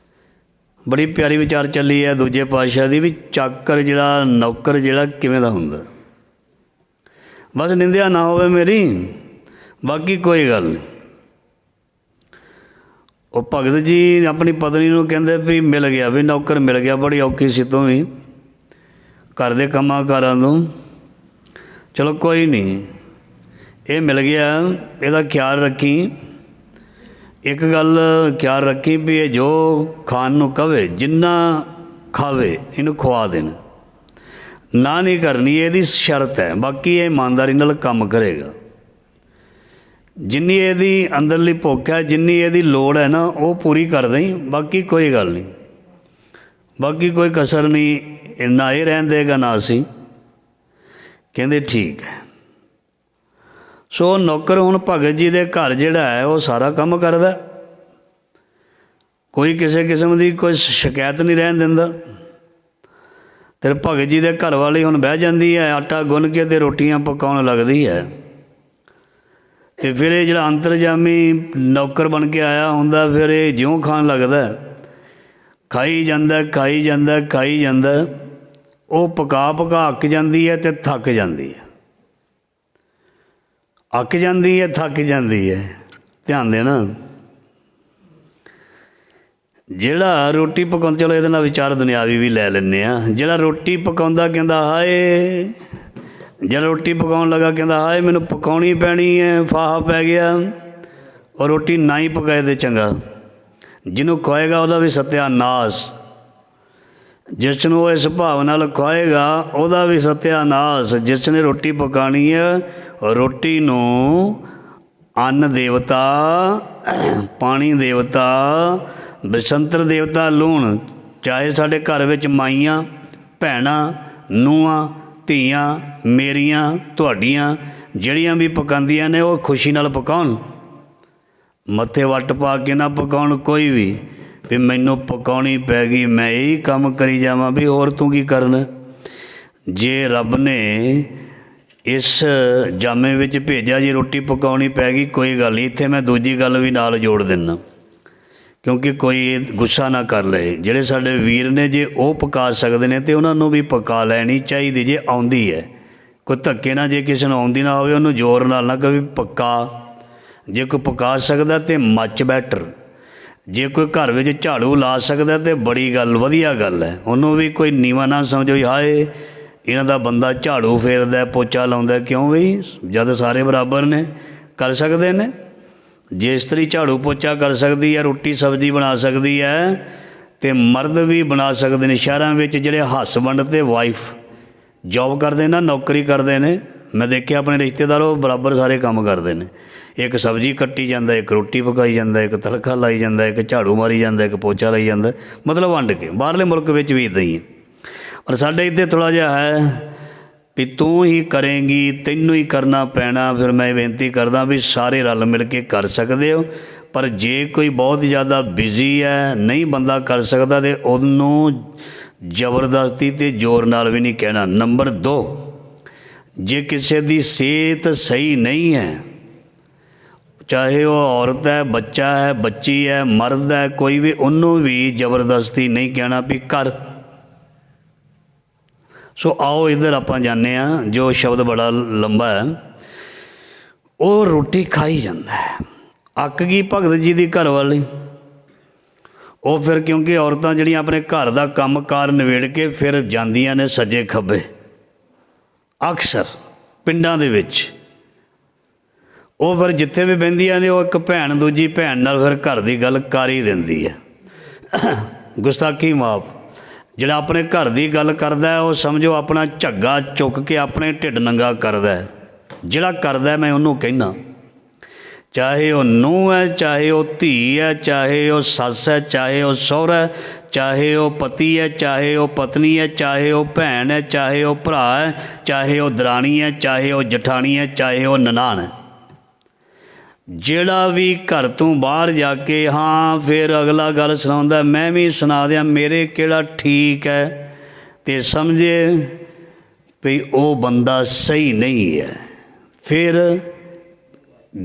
ਬੜੀ ਪਿਆਰੀ ਵਿਚਾਰ ਚੱਲੀ ਹੈ ਦੂਜੇ ਪਾਤਸ਼ਾਹ ਦੀ ਵੀ ਚਾਕਰ ਜਿਹੜਾ ਨੌਕਰ ਜਿਹੜਾ ਕਿਵੇਂ ਦਾ ਹੁੰਦਾ, ਬਸ ਨਿੰਦਿਆ ਨਾ ਹੋਵੇ ਮੇਰੀ, ਬਾਕੀ ਕੋਈ ਗੱਲ ਨਹੀਂ। ਉਹ ਭਗਤ ਜੀ ਆਪਣੀ ਪਤਨੀ ਨੂੰ ਕਹਿੰਦੇ ਵੀ ਮਿਲ ਗਿਆ, ਵੀ ਨੌਕਰ ਮਿਲ ਗਿਆ, ਬੜੀ ਔਖੀ ਸੀ ਤੂੰ ਵੀ ਘਰ ਦੇ ਕੰਮਾਂ ਕਾਰਾਂ ਤੋਂ, ਚਲੋ ਕੋਈ ਨਹੀਂ। ਇਹ ਮਿਲ ਗਿਆ, ਇਹਦਾ ਖਿਆਲ ਰੱਖੀ। ਇੱਕ ਗੱਲ ਖਿਆਲ ਰੱਖੀ ਵੀ ਇਹ ਜੋ ਖਾਣ ਨੂੰ ਕਵੇ ਜਿੰਨਾ ਖਾਵੇ ਇਹਨੂੰ ਖਵਾ ਦੇਣ, ਨਾ ਨਹੀਂ ਕਰਨੀ, ਇਹਦੀ ਸ਼ਰਤ ਹੈ। ਬਾਕੀ ਇਹ ਇਮਾਨਦਾਰੀ ਨਾਲ ਕੰਮ ਕਰੇਗਾ। ਜਿੰਨੀ ਇਹਦੀ ਅੰਦਰਲੀ ਭੁੱਖ ਹੈ, ਜਿੰਨੀ ਇਹਦੀ ਲੋੜ ਹੈ ਨਾ, ਉਹ ਪੂਰੀ ਕਰ ਦੇਈ। ਬਾਕੀ ਕੋਈ ਗੱਲ ਨਹੀਂ, ਬਾਕੀ ਕੋਈ ਕਸਰ ਨਹੀਂ, ਨਾ ਇਹ ਰਹਿਣ ਦੇਗਾ ਨਾ ਅਸੀਂ। ਕਹਿੰਦੇ ਠੀਕ ਹੈ। ਸੋ ਨੌਕਰ ਹੁਣ ਭਗਤ ਜੀ ਦੇ ਘਰ ਜਿਹੜਾ ਹੈ ਉਹ ਸਾਰਾ ਕੰਮ ਕਰਦਾ, ਕੋਈ ਕਿਸੇ ਕਿਸਮ ਦੀ ਕੋਈ ਸ਼ਿਕਾਇਤ ਨਹੀਂ ਰਹਿਣ ਦਿੰਦਾ। ਤੇ ਭਗਤ ਜੀ ਦੇ ਘਰ ਵਾਲੀ ਹੁਣ ਬਹਿ ਜਾਂਦੀ ਹੈ, ਆਟਾ ਗੁੰਨ ਕੇ ਅਤੇ ਰੋਟੀਆਂ ਪਕਾਉਣ ਲੱਗਦੀ ਹੈ। ਅਤੇ ਫਿਰ ਇਹ ਜਿਹੜਾ ਅੰਤਰਜਾਮੀ ਨੌਕਰ ਬਣ ਕੇ ਆਇਆ ਹੁੰਦਾ, ਫਿਰ ਇਹ ਜਿਉਂ ਖਾਣ ਲੱਗਦਾ, ਖਾਈ ਜਾਂਦਾ ਖਾਈ ਜਾਂਦਾ ਖਾਈ ਜਾਂਦਾ। ਉਹ ਪਕਾ ਪਕਾ ਅੱਕ ਜਾਂਦੀ ਹੈ ਅਤੇ ਥੱਕ ਜਾਂਦੀ ਹੈ, ਅੱਕ ਜਾਂਦੀ ਹੈ ਥੱਕ ਜਾਂਦੀ ਹੈ। ਧਿਆਨ ਦੇਣਾ, ਜਿਹੜਾ ਰੋਟੀ ਪਕਾਉਂਦਾ, ਚਲੋ ਇਹਦੇ ਨਾਲ ਵਿਚਾਰ ਦੁਨਿਆਵੀ ਵੀ ਲੈ ਲੈਂਦੇ ਹਾਂ। ਜਿਹੜਾ ਰੋਟੀ ਪਕਾਉਂਦਾ ਕਹਿੰਦਾ ਹਾਏ, ਜਿਹੜਾ ਰੋਟੀ ਪਕਾਉਣ ਲੱਗਾ ਕਹਿੰਦਾ ਹਾਏ ਮੈਨੂੰ ਪਕਾਉਣੀ ਪੈਣੀ ਹੈ, ਫਾਹਾ ਪੈ ਗਿਆ। ਉਹ ਰੋਟੀ ਨਾ ਹੀ ਪਕਾਏ ਤਾਂ ਚੰਗਾ, ਜਿਹਨੂੰ ਖਵਾਏਗਾ ਉਹਦਾ ਵੀ ਸਤਿਆਨਾਸ। ਜਿਸ ਨੂੰ ਉਹ ਇਸ ਭਾਵ ਨਾਲ ਖਵਾਏਗਾ ਉਹਦਾ ਵੀ ਸਤਿਆਨਾਸ। ਜਿਸ ਨੇ ਰੋਟੀ ਪਕਾਉਣੀ ਹੈ, ਰੋਟੀ ਨੂੰ ਅੰਨ ਦੇਵਤਾ, ਪਾਣੀ ਦੇਵਤਾ, ਬਸੰਤਰ ਦੇਵਤਾ, ਲੂਣ, ਚਾਹੇ ਸਾਡੇ ਘਰ ਵਿੱਚ ਮਾਈਆਂ, ਭੈਣਾਂ, ਨੂੰਹਾਂ, ਧੀਆਂ, ਮੇਰੀਆਂ, ਤੁਹਾਡੀਆਂ, ਜਿਹੜੀਆਂ ਵੀ ਪਕਾਉਂਦੀਆਂ ਨੇ, ਉਹ ਖੁਸ਼ੀ ਨਾਲ ਪਕਾਉਣ, ਮੱਥੇ ਵੱਟ ਪਾ ਕੇ ਨਾ ਪਕਾਉਣ ਕੋਈ ਵੀ ਮੈਨੂੰ ਪਕਾਉਣੀ ਪੈ ਗਈ, ਮੈਂ ਇਹੀ ਕੰਮ ਕਰੀ ਜਾਵਾਂ ਵੀ ਹੋਰ ਤੂੰ ਕੀ ਕਰਨਾ। ਜੇ ਰੱਬ ਨੇ ਇਸ ਜਾਮੇ ਵਿੱਚ ਭੇਜਿਆ, ਜੇ ਰੋਟੀ ਪਕਾਉਣੀ ਪੈ ਗਈ ਕੋਈ ਗੱਲ ਨਹੀਂ। ਇੱਥੇ ਮੈਂ ਦੂਜੀ ਗੱਲ ਵੀ ਨਾਲ ਜੋੜ ਦਿੰਦਾ, ਕਿਉਂਕਿ ਕੋਈ ਗੁੱਸਾ ਨਾ ਕਰ ਲਏ। ਜਿਹੜੇ ਸਾਡੇ ਵੀਰ ਨੇ, ਜੇ ਉਹ ਪਕਾ ਸਕਦੇ ਨੇ ਤਾਂ ਉਹਨਾਂ ਨੂੰ ਵੀ ਪਕਾ ਲੈਣੀ ਚਾਹੀਦੀ, ਜੇ ਆਉਂਦੀ ਹੈ। ਕੋਈ ਧੱਕੇ ਨਾਲ, ਜੇ ਕਿਸੇ ਨੂੰ ਆਉਂਦੀ ਨਾ ਹੋਵੇ ਉਹਨੂੰ ਜ਼ੋਰ ਨਾਲ ਨਾ ਕਹੇ ਪੱਕਾ। ਜੇ ਕੋਈ ਪਕਾ ਸਕਦਾ ਤਾਂ ਮੱਚ ਬੈਟਰ। ਜੇ ਕੋਈ ਘਰ ਵਿੱਚ ਝਾੜੂ ਲਾ ਸਕਦਾ ਤਾਂ ਬੜੀ ਗੱਲ, ਵਧੀਆ ਗੱਲ ਹੈ। ਉਹਨੂੰ ਵੀ ਕੋਈ ਨੀਵਾਂ ਨਾ ਸਮਝੋ ਵੀ ਹਾਏ ਇਹਨਾਂ ਦਾ ਬੰਦਾ ਝਾੜੂ ਫੇਰਦਾ, ਪੋਚਾ ਲਾਉਂਦਾ। ਕਿਉਂ ਬਈ, ਜਦ ਸਾਰੇ ਬਰਾਬਰ ਨੇ, ਕਰ ਸਕਦੇ ਨੇ। ਜੇ ਇਸਤਰੀ ਝਾੜੂ ਪੋਚਾ ਕਰ ਸਕਦੀ ਹੈ, ਰੋਟੀ ਸਬਜ਼ੀ ਬਣਾ ਸਕਦੀ ਹੈ, ਅਤੇ ਮਰਦ ਵੀ ਬਣਾ ਸਕਦੇ ਨੇ। ਸ਼ਹਿਰਾਂ ਵਿੱਚ ਜਿਹੜੇ ਹਸਬੈਂਡ ਅਤੇ ਵਾਈਫ ਜੋਬ ਕਰਦੇ ਨਾ, ਨੌਕਰੀ ਕਰਦੇ ਨੇ, ਮੈਂ ਦੇਖਿਆ ਆਪਣੇ ਰਿਸ਼ਤੇਦਾਰ, ਉਹ ਬਰਾਬਰ ਸਾਰੇ ਕੰਮ ਕਰਦੇ ਨੇ। ਇੱਕ ਸਬਜ਼ੀ ਕੱਟੀ ਜਾਂਦਾ, ਇੱਕ ਰੋਟੀ ਪਕਾਈ ਜਾਂਦਾ, ਇੱਕ ਤੜਕਾ ਲਾਈ ਜਾਂਦਾ, ਇੱਕ ਝਾੜੂ ਮਾਰੀ ਜਾਂਦਾ, ਇੱਕ ਪੋਚਾ ਲਾਈ ਜਾਂਦਾ, ਮਤਲਬ ਵੰਡ ਕੇ। ਬਾਹਰਲੇ ਮੁਲਕ ਵਿੱਚ ਵੀ ਇੱਦਾਂ ਹੀ ਹੈ, ਪਰ ਸਾਡੇ ਇੱਥੇ ਥੋੜ੍ਹਾ ਜਿਹਾ ਹੈ ਵੀ ਤੂੰ ਹੀ ਕਰੇਂਗੀ, ਤੈਨੂੰ ਹੀ ਕਰਨਾ ਪੈਣਾ। ਫਿਰ ਮੈਂ ਬੇਨਤੀ ਕਰਦਾ ਵੀ ਸਾਰੇ ਰਲ ਮਿਲ ਕੇ ਕਰ ਸਕਦੇ ਹੋ, ਪਰ ਜੇ ਕੋਈ ਬਹੁਤ ਜ਼ਿਆਦਾ ਬਿਜ਼ੀ ਹੈ, ਨਹੀਂ ਬੰਦਾ ਕਰ ਸਕਦਾ, ਤਾਂ ਉਹਨੂੰ ਜ਼ਬਰਦਸਤੀ ਅਤੇ ਜ਼ੋਰ ਨਾਲ ਵੀ ਨਹੀਂ ਕਹਿਣਾ। ਨੰਬਰ 2, ਜੇ ਕਿਸੇ ਦੀ ਸਿਹਤ ਸਹੀ ਨਹੀਂ ਹੈ, ਚਾਹੇ ਉਹ ਔਰਤ ਹੈ, ਬੱਚਾ ਹੈ, ਬੱਚੀ ਹੈ, ਮਰਦ ਹੈ, ਕੋਈ ਵੀ, ਉਹਨੂੰ ਵੀ ਜ਼ਬਰਦਸਤੀ ਨਹੀਂ ਕਹਿਣਾ ਵੀ ਕਰ। ਸੋ ਆਓ ਇੱਧਰ ਆਪਾਂ ਜਾਂਦੇ ਹਾਂ। ਜੋ ਸ਼ਬਦ ਬੜਾ ਲੰਬਾ ਹੈ, ਉਹ ਰੋਟੀ ਖਾਈ ਜਾਂਦਾ ਹੈ। ਅੱਕ ਗਈ ਭਗਤ ਜੀ ਦੀ ਘਰ ਵਾਲੀ। ਉਹ ਫਿਰ, ਕਿਉਂਕਿ ਔਰਤਾਂ ਜਿਹੜੀਆਂ ਆਪਣੇ ਘਰ ਦਾ ਕੰਮ ਕਾਰ ਨਿਬੇੜ ਕੇ ਫਿਰ ਜਾਂਦੀਆਂ ਨੇ ਸੱਜੇ ਖੱਬੇ, ਅਕਸਰ ਪਿੰਡਾਂ ਦੇ ਵਿੱਚ। ਉਹ ਫਿਰ ਜਿੱਥੇ ਵੀ ਬਹਿੰਦੀਆਂ ਨੇ, ਉਹ ਇੱਕ ਭੈਣ ਦੂਜੀ ਭੈਣ ਨਾਲ ਫਿਰ ਘਰ ਦੀ ਗੱਲ ਕਰ ਹੀ ਦਿੰਦੀ ਹੈ। ਗੁਸਤਾਖੀ ਮਾਫ। ਜਿਹੜਾ ਆਪਣੇ ਘਰ ਦੀ ਗੱਲ ਕਰਦਾ, ਉਹ ਸਮਝੋ ਆਪਣਾ ਝੱਗਾ ਚੁੱਕ ਕੇ ਆਪਣੇ ਢਿੱਡ ਨੰਗਾ ਕਰਦਾ। ਜਿਹੜਾ ਕਰਦਾ, ਮੈਂ ਉਹਨੂੰ ਕਹਿੰਦਾ, ਚਾਹੇ ਉਹ ਨੂੰਹ ਹੈ, ਚਾਹੇ ਉਹ ਧੀ ਹੈ, ਚਾਹੇ ਉਹ ਸੱਸ ਹੈ, ਚਾਹੇ ਉਹ ਸਹੁਰਾ, ਚਾਹੇ ਉਹ ਪਤੀ ਹੈ, ਚਾਹੇ ਉਹ ਪਤਨੀ ਹੈ, ਚਾਹੇ ਉਹ ਭੈਣ ਹੈ, ਚਾਹੇ ਉਹ ਭਰਾ ਹੈ, ਚਾਹੇ ਉਹ ਦਰਾਣੀ ਹੈ, ਚਾਹੇ ਉਹ ਜਠਾਣੀ ਹੈ, ਚਾਹੇ ਉਹ ਨਨਾਣ ਹੈ। ਜਿਹੜਾ ਵੀ ਘਰ ਤੋਂ ਬਾਹਰ ਜਾ ਕੇ, ਹਾਂ ਫਿਰ ਅਗਲਾ ਗੱਲ ਸੁਣਾਉਂਦਾ, ਮੈਂ ਵੀ ਸੁਣਾ ਦਿਆਂ, ਮੇਰੇ ਕਿਹੜਾ ਠੀਕ ਹੈ, ਅਤੇ ਸਮਝੇ ਵੀ ਉਹ ਬੰਦਾ ਸਹੀ ਨਹੀਂ ਹੈ। ਫਿਰ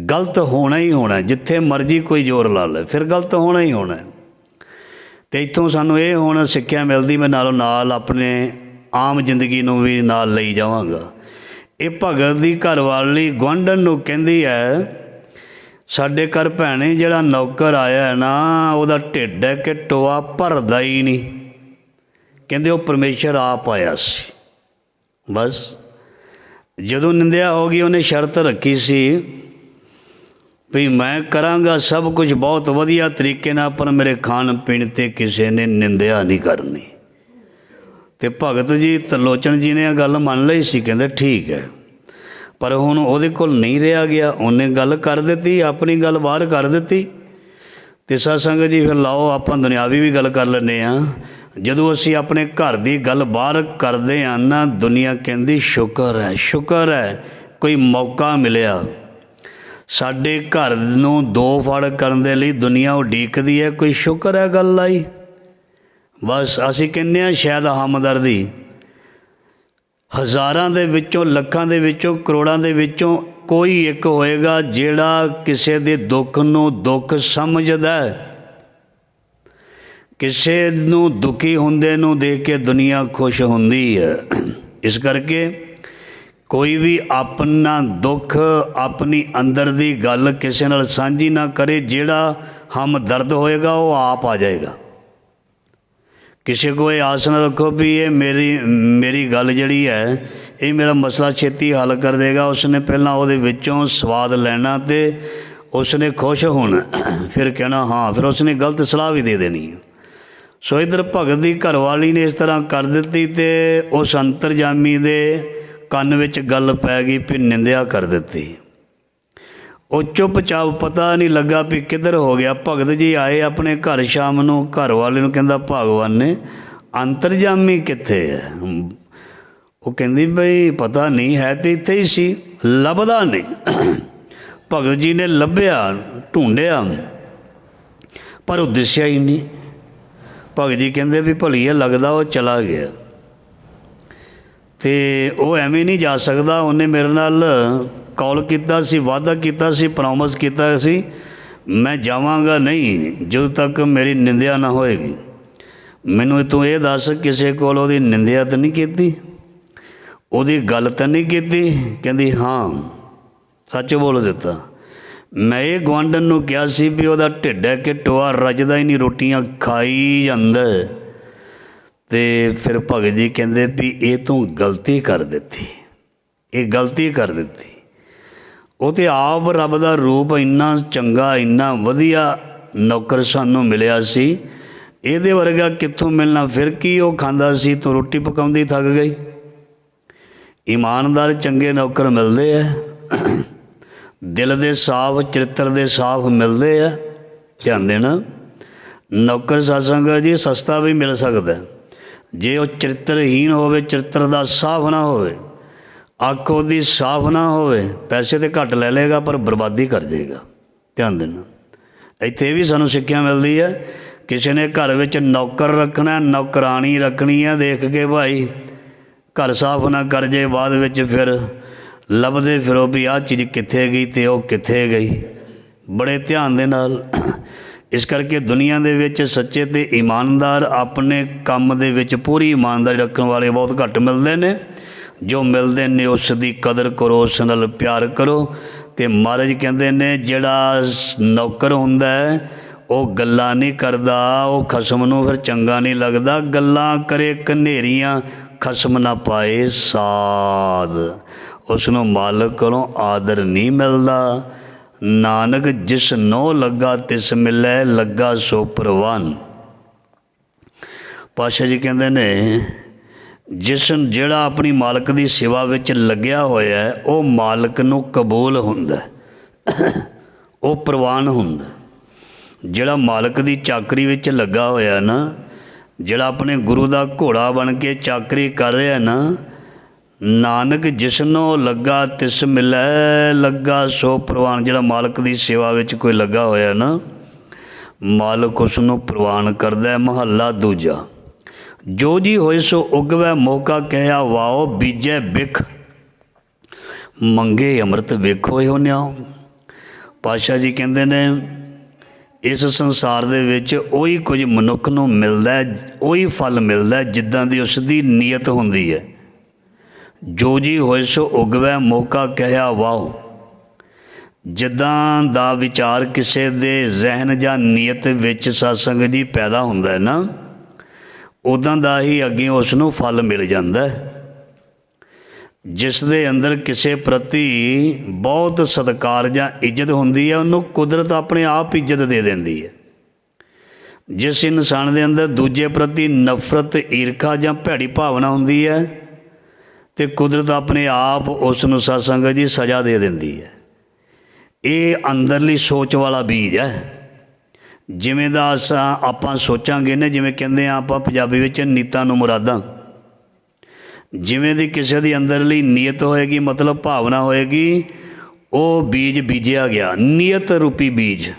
ਗਲਤ ਹੋਣਾ ਹੀ ਹੋਣਾ, ਜਿੱਥੇ ਮਰਜ਼ੀ ਕੋਈ ਜ਼ੋਰ ਲਾ ਲੈ, ਫਿਰ ਗਲਤ ਹੋਣਾ ਹੀ ਹੋਣਾ। ਅਤੇ ਇੱਥੋਂ ਸਾਨੂੰ ਇਹ ਹੁਣ ਸਿੱਖਿਆ ਮਿਲਦੀ, ਮੈਂ ਨਾਲੋਂ ਨਾਲ ਆਪਣੇ ਆਮ ਜ਼ਿੰਦਗੀ ਨੂੰ ਵੀ ਨਾਲ ਲਈ ਜਾਵਾਂਗਾ। ਇਹ ਭਗਤ ਦੀ ਘਰ ਵਾਲੀ ਗੁਆਂਢਣ ਨੂੰ ਕਹਿੰਦੀ ਹੈ, ਸਾਡੇ ਘਰ ਭੈਣੇ ਜਿਹੜਾ ਨੌਕਰ ਆਇਆ ਹੈ ਨਾ, ਉਹਦਾ ਢਿੱਡ ਹੈ ਕਿ ਟੋਆ ਭਰਦਾ ਹੀ ਨਹੀਂ। ਕਹਿੰਦੇ ਉਹ ਪਰਮੇਸ਼ਰ ਆਪ ਆਇਆ ਸੀ ਬਸ। ਜਦੋਂ ਨਿੰਦਿਆ ਹੋ ਗਈ ਉਹਨੇ ਸ਼ਰਤ ਰੱਖੀ ਸੀ ਵੀ ਮੈਂ ਕਰਾਂਗਾ ਸਭ ਕੁਝ ਬਹੁਤ ਵਧੀਆ ਤਰੀਕੇ ਨਾਲ, ਪਰ ਮੇਰੇ ਖਾਣ ਪੀਣ 'ਤੇ ਕਿਸੇ ਨੇ ਨਿੰਦਿਆ ਨਹੀਂ ਕਰਨੀ। ਅਤੇ ਭਗਤ ਜੀ ਤਰਲੋਚਨ ਜੀ ਨੇ ਇਹ ਗੱਲ ਮੰਨ ਲਈ ਸੀ, ਕਹਿੰਦੇ ਠੀਕ ਹੈ। ਪਰ ਹੁਣ ਉਹਦੇ ਕੋਲ ਨਹੀਂ ਰਿਹਾ ਗਿਆ, ਉਹਨੇ ਗੱਲ ਕਰ ਦਿੱਤੀ, ਆਪਣੀ ਗੱਲ ਬਾਹਰ ਕਰ ਦਿੱਤੀ। ਅਤੇ ਸਾਧ ਸੰਗਤ ਜੀ ਫਿਰ ਲਾਓ ਆਪਾਂ ਦੁਨਿਆਵੀ ਵੀ ਗੱਲ ਕਰ ਲੈਂਦੇ ਹਾਂ। ਜਦੋਂ ਅਸੀਂ ਆਪਣੇ ਘਰ ਦੀ ਗੱਲ ਬਾਹਰ ਕਰਦੇ ਹਾਂ ਨਾ, ਦੁਨੀਆ ਕਹਿੰਦੀ ਸ਼ੁਕਰ ਹੈ, ਸ਼ੁਕਰ ਹੈ ਕੋਈ ਮੌਕਾ ਮਿਲਿਆ। ਸਾਡੇ ਘਰ ਨੂੰ ਦੋ ਫੜ ਕਰਨ ਦੇ ਲਈ ਦੁਨੀਆ ਉਡੀਕਦੀ ਹੈ, ਕੋਈ ਸ਼ੁਕਰ ਹੈ ਗੱਲ ਆਈ। ਬਸ ਅਸੀਂ ਕਹਿੰਦੇ ਹਾਂ ਸ਼ਾਇਦ ਹਮਦਰਦੀ, ਹਜ਼ਾਰਾਂ ਦੇ ਵਿੱਚੋਂ, ਲੱਖਾਂ ਦੇ ਵਿੱਚੋਂ, ਕਰੋੜਾਂ ਦੇ ਵਿੱਚੋਂ ਕੋਈ ਇੱਕ ਹੋਏਗਾ ਜਿਹੜਾ ਕਿਸੇ ਦੇ ਦੁੱਖ ਨੂੰ ਦੁੱਖ ਸਮਝਦਾ। ਕਿਸੇ ਨੂੰ ਦੁਖੀ ਹੁੰਦੇ ਨੂੰ ਦੇਖ ਕੇ ਦੁਨੀਆ ਖੁਸ਼ ਹੁੰਦੀ ਹੈ। ਇਸ ਕਰਕੇ ਕੋਈ ਵੀ ਆਪਣਾ ਦੁੱਖ, ਆਪਣੀ ਅੰਦਰ ਦੀ ਗੱਲ ਕਿਸੇ ਨਾਲ ਸਾਂਝੀ ਨਾ ਕਰੇ। ਜਿਹੜਾ ਹਮਦਰਦ ਹੋਏਗਾ ਉਹ ਆਪ ਆ ਜਾਏਗਾ। ਕਿਸੇ ਕੋ ਇਹ ਆਸ ਨਾ ਰੱਖੋ ਵੀ ਇਹ ਮੇਰੀ ਗੱਲ ਜਿਹੜੀ ਹੈ ਇਹ ਮੇਰਾ ਮਸਲਾ ਛੇਤੀ ਹੱਲ ਕਰ ਦੇਗਾ। ਉਸਨੇ ਪਹਿਲਾਂ ਉਹਦੇ ਵਿੱਚੋਂ ਸਵਾਦ ਲੈਣਾ ਅਤੇ ਉਸਨੇ ਖੁਸ਼ ਹੋਣਾ, ਫਿਰ ਕਹਿਣਾ ਹਾਂ, ਫਿਰ ਉਸਨੇ ਗਲਤ ਸਲਾਹ ਵੀ ਦੇ ਦੇਣੀ। ਸੋ ਇੱਧਰ ਭਗਤ ਦੀ ਘਰਵਾਲੀ ਨੇ ਇਸ ਤਰ੍ਹਾਂ ਕਰ ਦਿੱਤੀ ਅਤੇ ਉਸ ਅੰਤਰਜਾਮੀ ਦੇ ਕੰਨ ਵਿੱਚ ਗੱਲ ਪੈ ਗਈ, ਫਿਰ ਨਿੰਦਿਆ ਕਰ ਦਿੱਤੀ। ਉਹ ਚੁੱਪਚਾਪ, ਪਤਾ ਨਹੀਂ ਲੱਗਾ ਵੀ ਕਿੱਧਰ ਹੋ ਗਿਆ। ਭਗਤ ਜੀ ਆਏ ਆਪਣੇ ਘਰ ਸ਼ਾਮ ਨੂੰ, ਘਰ ਵਾਲੇ ਨੂੰ ਕਹਿੰਦਾ ਭਗਵਾਨ ਨੇ ਅੰਤਰਜਾਮੀ ਕਿੱਥੇ ਹੈ? ਉਹ ਕਹਿੰਦੀ ਬਈ ਪਤਾ ਨਹੀਂ, ਹੈ ਤਾਂ ਇੱਥੇ ਹੀ ਸੀ, ਲੱਭਦਾ ਨਹੀਂ। ਭਗਤ ਜੀ ਨੇ ਲੱਭਿਆ, ਢੂੰਡਿਆ, ਪਰ ਉਹ ਦਿਸਿਆ ਹੀ ਨਹੀਂ। ਭਗਤ ਜੀ ਕਹਿੰਦੇ ਵੀ ਭਲੀਆ ਲੱਗਦਾ ਉਹ ਚਲਾ ਗਿਆ, ਅਤੇ ਉਹ ਐਵੇਂ ਨਹੀਂ ਜਾ ਸਕਦਾ। ਉਹਨੇ ਮੇਰੇ ਨਾਲ ਕੌਲ ਕੀਤਾ ਸੀ, ਵਾਅਦਾ ਕੀਤਾ ਸੀ, ਪ੍ਰੋਮਿਸ ਕੀਤਾ ਸੀ, ਮੈਂ ਜਾਵਾਂਗਾ ਨਹੀਂ ਜਦੋਂ ਤੱਕ ਮੇਰੀ ਨਿੰਦਿਆ ਨਾ ਹੋਏਗੀ। ਮੈਨੂੰ ਤੂੰ ਇਹ ਦੱਸ, ਕਿਸੇ ਕੋਲ ਉਹਦੀ ਨਿੰਦਿਆ ਤਾਂ ਨਹੀਂ ਕੀਤੀ, ਉਹਦੀ ਗੱਲ ਤਾਂ ਨਹੀਂ ਕੀਤੀ? ਕਹਿੰਦੀ ਹਾਂ, ਸੱਚ ਬੋਲ ਦਿੱਤਾ। ਮੈਂ ਇਹ ਗੁਆਂਢਣ ਨੂੰ ਕਿਹਾ ਸੀ ਵੀ ਉਹਦਾ ਢਿੱਡ ਹੈ ਕਿ ਟੋਆ ਰੱਜਦਾ ਹੀ ਨਹੀਂ, ਰੋਟੀਆਂ ਖਾਈ ਜਾਂਦਾ। ਅਤੇ ਫਿਰ ਭਗਤ ਜੀ ਕਹਿੰਦੇ ਵੀ ਇਹ ਤੂੰ ਗਲਤੀ ਕਰ ਦਿੱਤੀ, ਇਹ ਗਲਤੀ ਕਰ ਦਿੱਤੀ। ਉਹ ਤਾਂ ਆਪ ਰੱਬ ਦਾ ਰੂਪ, ਇੰਨਾ ਚੰਗਾ, ਇੰਨਾ ਵਧੀਆ ਨੌਕਰ ਸਾਨੂੰ ਮਿਲਿਆ ਸੀ, ਇਹਦੇ ਵਰਗਾ ਕਿੱਥੋਂ ਮਿਲਣਾ? ਫਿਰ ਕੀ ਉਹ ਖਾਂਦਾ ਸੀ, ਤੂੰ ਰੋਟੀ ਪਕਾਉਂਦੀ ਥੱਕ ਗਈ। ਇਮਾਨਦਾਰ ਚੰਗੇ ਨੌਕਰ ਮਿਲਦੇ ਆ, ਦਿਲ ਦੇ ਸਾਫ਼, ਚਰਿੱਤਰ ਦੇ ਸਾਫ਼ ਮਿਲਦੇ ਆ। ਧਿਆਨ ਦੇਣਾ, ਨੌਕਰ ਸਾਧ ਸੰਗਤ ਜੀ ਸਸਤਾ ਵੀ ਮਿਲ ਸਕਦਾ ਜੇ ਉਹ ਚਰਿੱਤਰਹੀਣ ਹੋਵੇ, ਚਰਿੱਤਰ ਦਾ ਸਾਫ਼ ਨਾ ਹੋਵੇ, ਅੱਖ ਉਹਦੀ ਸਾਫ਼ ਨਾ ਹੋਵੇ। ਪੈਸੇ ਤਾਂ ਘੱਟ ਲੈ ਲਏਗਾ ਪਰ ਬਰਬਾਦੀ ਕਰ ਦੇਗਾ। ਧਿਆਨ ਦੇਣਾ, ਇੱਥੇ ਵੀ ਸਾਨੂੰ ਸਿੱਖਿਆ ਮਿਲਦੀ ਹੈ। ਕਿਸੇ ਨੇ ਘਰ ਵਿੱਚ ਨੌਕਰ ਰੱਖਣਾ, ਨੌਕਰਾਣੀ ਰੱਖਣੀ ਹੈ, ਦੇਖ ਕੇ ਭਾਈ ਘਰ ਸਾਫ਼ ਨਾ ਕਰ ਜੇ, ਬਾਅਦ ਵਿੱਚ ਫਿਰ ਲੱਭਦੇ ਫਿਰੋ ਵੀ ਆਹ ਚੀਜ਼ ਕਿੱਥੇ ਗਈ ਅਤੇ ਉਹ ਕਿੱਥੇ ਗਈ। ਬੜੇ ਧਿਆਨ ਦੇ ਨਾਲ। ਇਸ ਕਰਕੇ ਦੁਨੀਆ ਦੇ ਵਿੱਚ ਸੱਚੇ ਅਤੇ ਇਮਾਨਦਾਰ, ਆਪਣੇ ਕੰਮ ਦੇ ਵਿੱਚ ਪੂਰੀ ਇਮਾਨਦਾਰੀ ਰੱਖਣ ਵਾਲੇ ਬਹੁਤ ਘੱਟ ਮਿਲਦੇ ਨੇ। ਜੋ ਮਿਲਦੇ ਨੇ ਉਸ ਦੀ ਕਦਰ ਕਰੋ, ਉਸ ਨਾਲ ਪਿਆਰ ਕਰੋ। ਅਤੇ ਮਹਾਰਾਜ ਕਹਿੰਦੇ ਨੇ ਜਿਹੜਾ ਨੌਕਰ ਹੁੰਦਾ ਉਹ ਗੱਲਾਂ ਨਹੀਂ ਕਰਦਾ, ਉਹ ਖਸਮ ਨੂੰ ਫਿਰ ਚੰਗਾ ਨਹੀਂ ਲੱਗਦਾ। ਗੱਲਾਂ ਕਰੇ ਕਨੇਰੀਆਂ, ਖਸਮ ਨਾ ਪਾਏ ਸਾਧ। ਉਸ ਨੂੰ ਮਾਲਕ ਕੋਲੋਂ ਆਦਰ ਨਹੀਂ ਮਿਲਦਾ। ਨਾਨਕ ਜਿਸ ਨੋ ਲੱਗਾ ਤਿਸ ਮਿਲੈ, ਲੱਗਾ ਸੋ ਪ੍ਰਵਾਨ। ਪਾਤਸ਼ਾਹ ਜੀ ਕਹਿੰਦੇ ਨੇ ਜਿਹੜਾ ਆਪਣੀ ਮਾਲਕ ਦੀ ਸੇਵਾ ਵਿੱਚ ਲੱਗਿਆ ਹੋਇਆ ਉਹ ਮਾਲਕ ਨੂੰ ਕਬੂਲ ਹੁੰਦਾ, ਉਹ ਪ੍ਰਵਾਨ ਹੁੰਦਾ। ਜਿਹੜਾ ਮਾਲਕ ਦੀ ਚਾਕਰੀ ਵਿੱਚ ਲੱਗਾ ਹੋਇਆ ਨਾ, ਜਿਹੜਾ ਆਪਣੇ ਗੁਰੂ ਦਾ ਘੋੜਾ ਬਣ ਕੇ ਚਾਕਰੀ ਕਰ ਰਿਹਾ ਨਾ, ਨਾਨਕ ਜਿਸਨੋਂ ਲੱਗਾ ਤਿਸ ਮਿਲੈ, ਲੱਗਾ ਸੋ ਪ੍ਰਵਾਨ। ਜਿਹੜਾ ਮਾਲਕ ਦੀ ਸੇਵਾ ਵਿੱਚ ਕੋਈ ਲੱਗਾ ਹੋਇਆ ਨਾ, ਮਾਲਕ ਉਸ ਨੂੰ ਪ੍ਰਵਾਨ ਕਰਦਾ। ਮਹੱਲਾ ਦੂਜਾ। ਜੋ ਜੀ ਹੋਏ ਸੋ ਉਗਵੈ, ਮੌਕਾ ਕਹਿਆ ਵਾਓ, ਬੀਜੈ ਬਿਖ ਮੰਗੇ ਅੰਮ੍ਰਿਤ ਵੇਖੋ ਇਹੋ ਨਿਆਓ। ਪਾਤਸ਼ਾਹ ਜੀ ਕਹਿੰਦੇ ਨੇ ਇਸ ਸੰਸਾਰ ਦੇ ਵਿੱਚ ਉਹੀ ਕੁਝ ਮਨੁੱਖ ਨੂੰ ਮਿਲਦਾ, ਉਹੀ ਫਲ ਮਿਲਦਾ ਜਿੱਦਾਂ ਦੀ ਉਸ ਦੀ ਨੀਅਤ ਹੁੰਦੀ ਹੈ। ਜੋ ਜੀ ਹੋਏ ਸੋ ਉਗਵੈ, ਮੌਕਾ ਕਹਿਆ ਵਾਓ। ਜਿੱਦਾਂ ਦਾ ਵਿਚਾਰ ਕਿਸੇ ਦੇ ਜ਼ਿਹਨ ਜਾਂ ਨੀਅਤ ਵਿੱਚ ਸਤਸੰਗ ਜੀ ਪੈਦਾ ਹੁੰਦਾ ਹੈ ਨਾ, ਉੱਦਾਂ ਦਾ ਹੀ ਅੱਗੇ ਉਸ ਨੂੰ ਫਲ ਮਿਲ ਜਾਂਦਾ। ਜਿਸ ਦੇ ਅੰਦਰ ਕਿਸੇ ਪ੍ਰਤੀ ਬਹੁਤ ਸਤਿਕਾਰ ਜਾਂ ਇੱਜ਼ਤ ਹੁੰਦੀ ਹੈ, ਉਹਨੂੰ ਕੁਦਰਤ ਆਪਣੇ ਆਪ ਇੱਜ਼ਤ ਦੇ ਦਿੰਦੀ ਹੈ। ਜਿਸ ਇਨਸਾਨ ਦੇ ਅੰਦਰ ਦੂਜੇ ਪ੍ਰਤੀ ਨਫ਼ਰਤ, ਈਰਖਾ ਜਾਂ ਭੈੜੀ ਭਾਵਨਾ ਹੁੰਦੀ ਹੈ ਅਤੇ ਕੁਦਰਤ ਆਪਣੇ ਆਪ ਉਸ ਨੂੰ ਸਤ ਸੰਗਤ ਜੀ ਸਜ਼ਾ ਦੇ ਦਿੰਦੀ ਹੈ। ਇਹ ਅੰਦਰਲੀ ਸੋਚ ਵਾਲਾ ਬੀਜ ਹੈ। ਜਿਵੇਂ ਦਾ ਆਪਾਂ ਸੋਚਾਂਗੇ ਨੇ, ਜਿਵੇਂ ਕਹਿੰਦੇ ਹਾਂ ਆਪਾਂ ਪੰਜਾਬੀ ਵਿੱਚ ਨੀਤਾਂ ਨੂੰ ਮੁਰਾਦਾਂ, ਜਿਵੇਂ ਦੀ ਕਿਸੇ ਦੀ ਅੰਦਰਲੀ ਨੀਅਤ ਹੋਏਗੀ, ਮਤਲਬ ਭਾਵਨਾ ਹੋਏਗੀ, ਉਹ ਬੀਜ ਬੀਜਿਆ ਗਿਆ। ਨੀਅਤ ਰੂਪੀ ਬੀਜ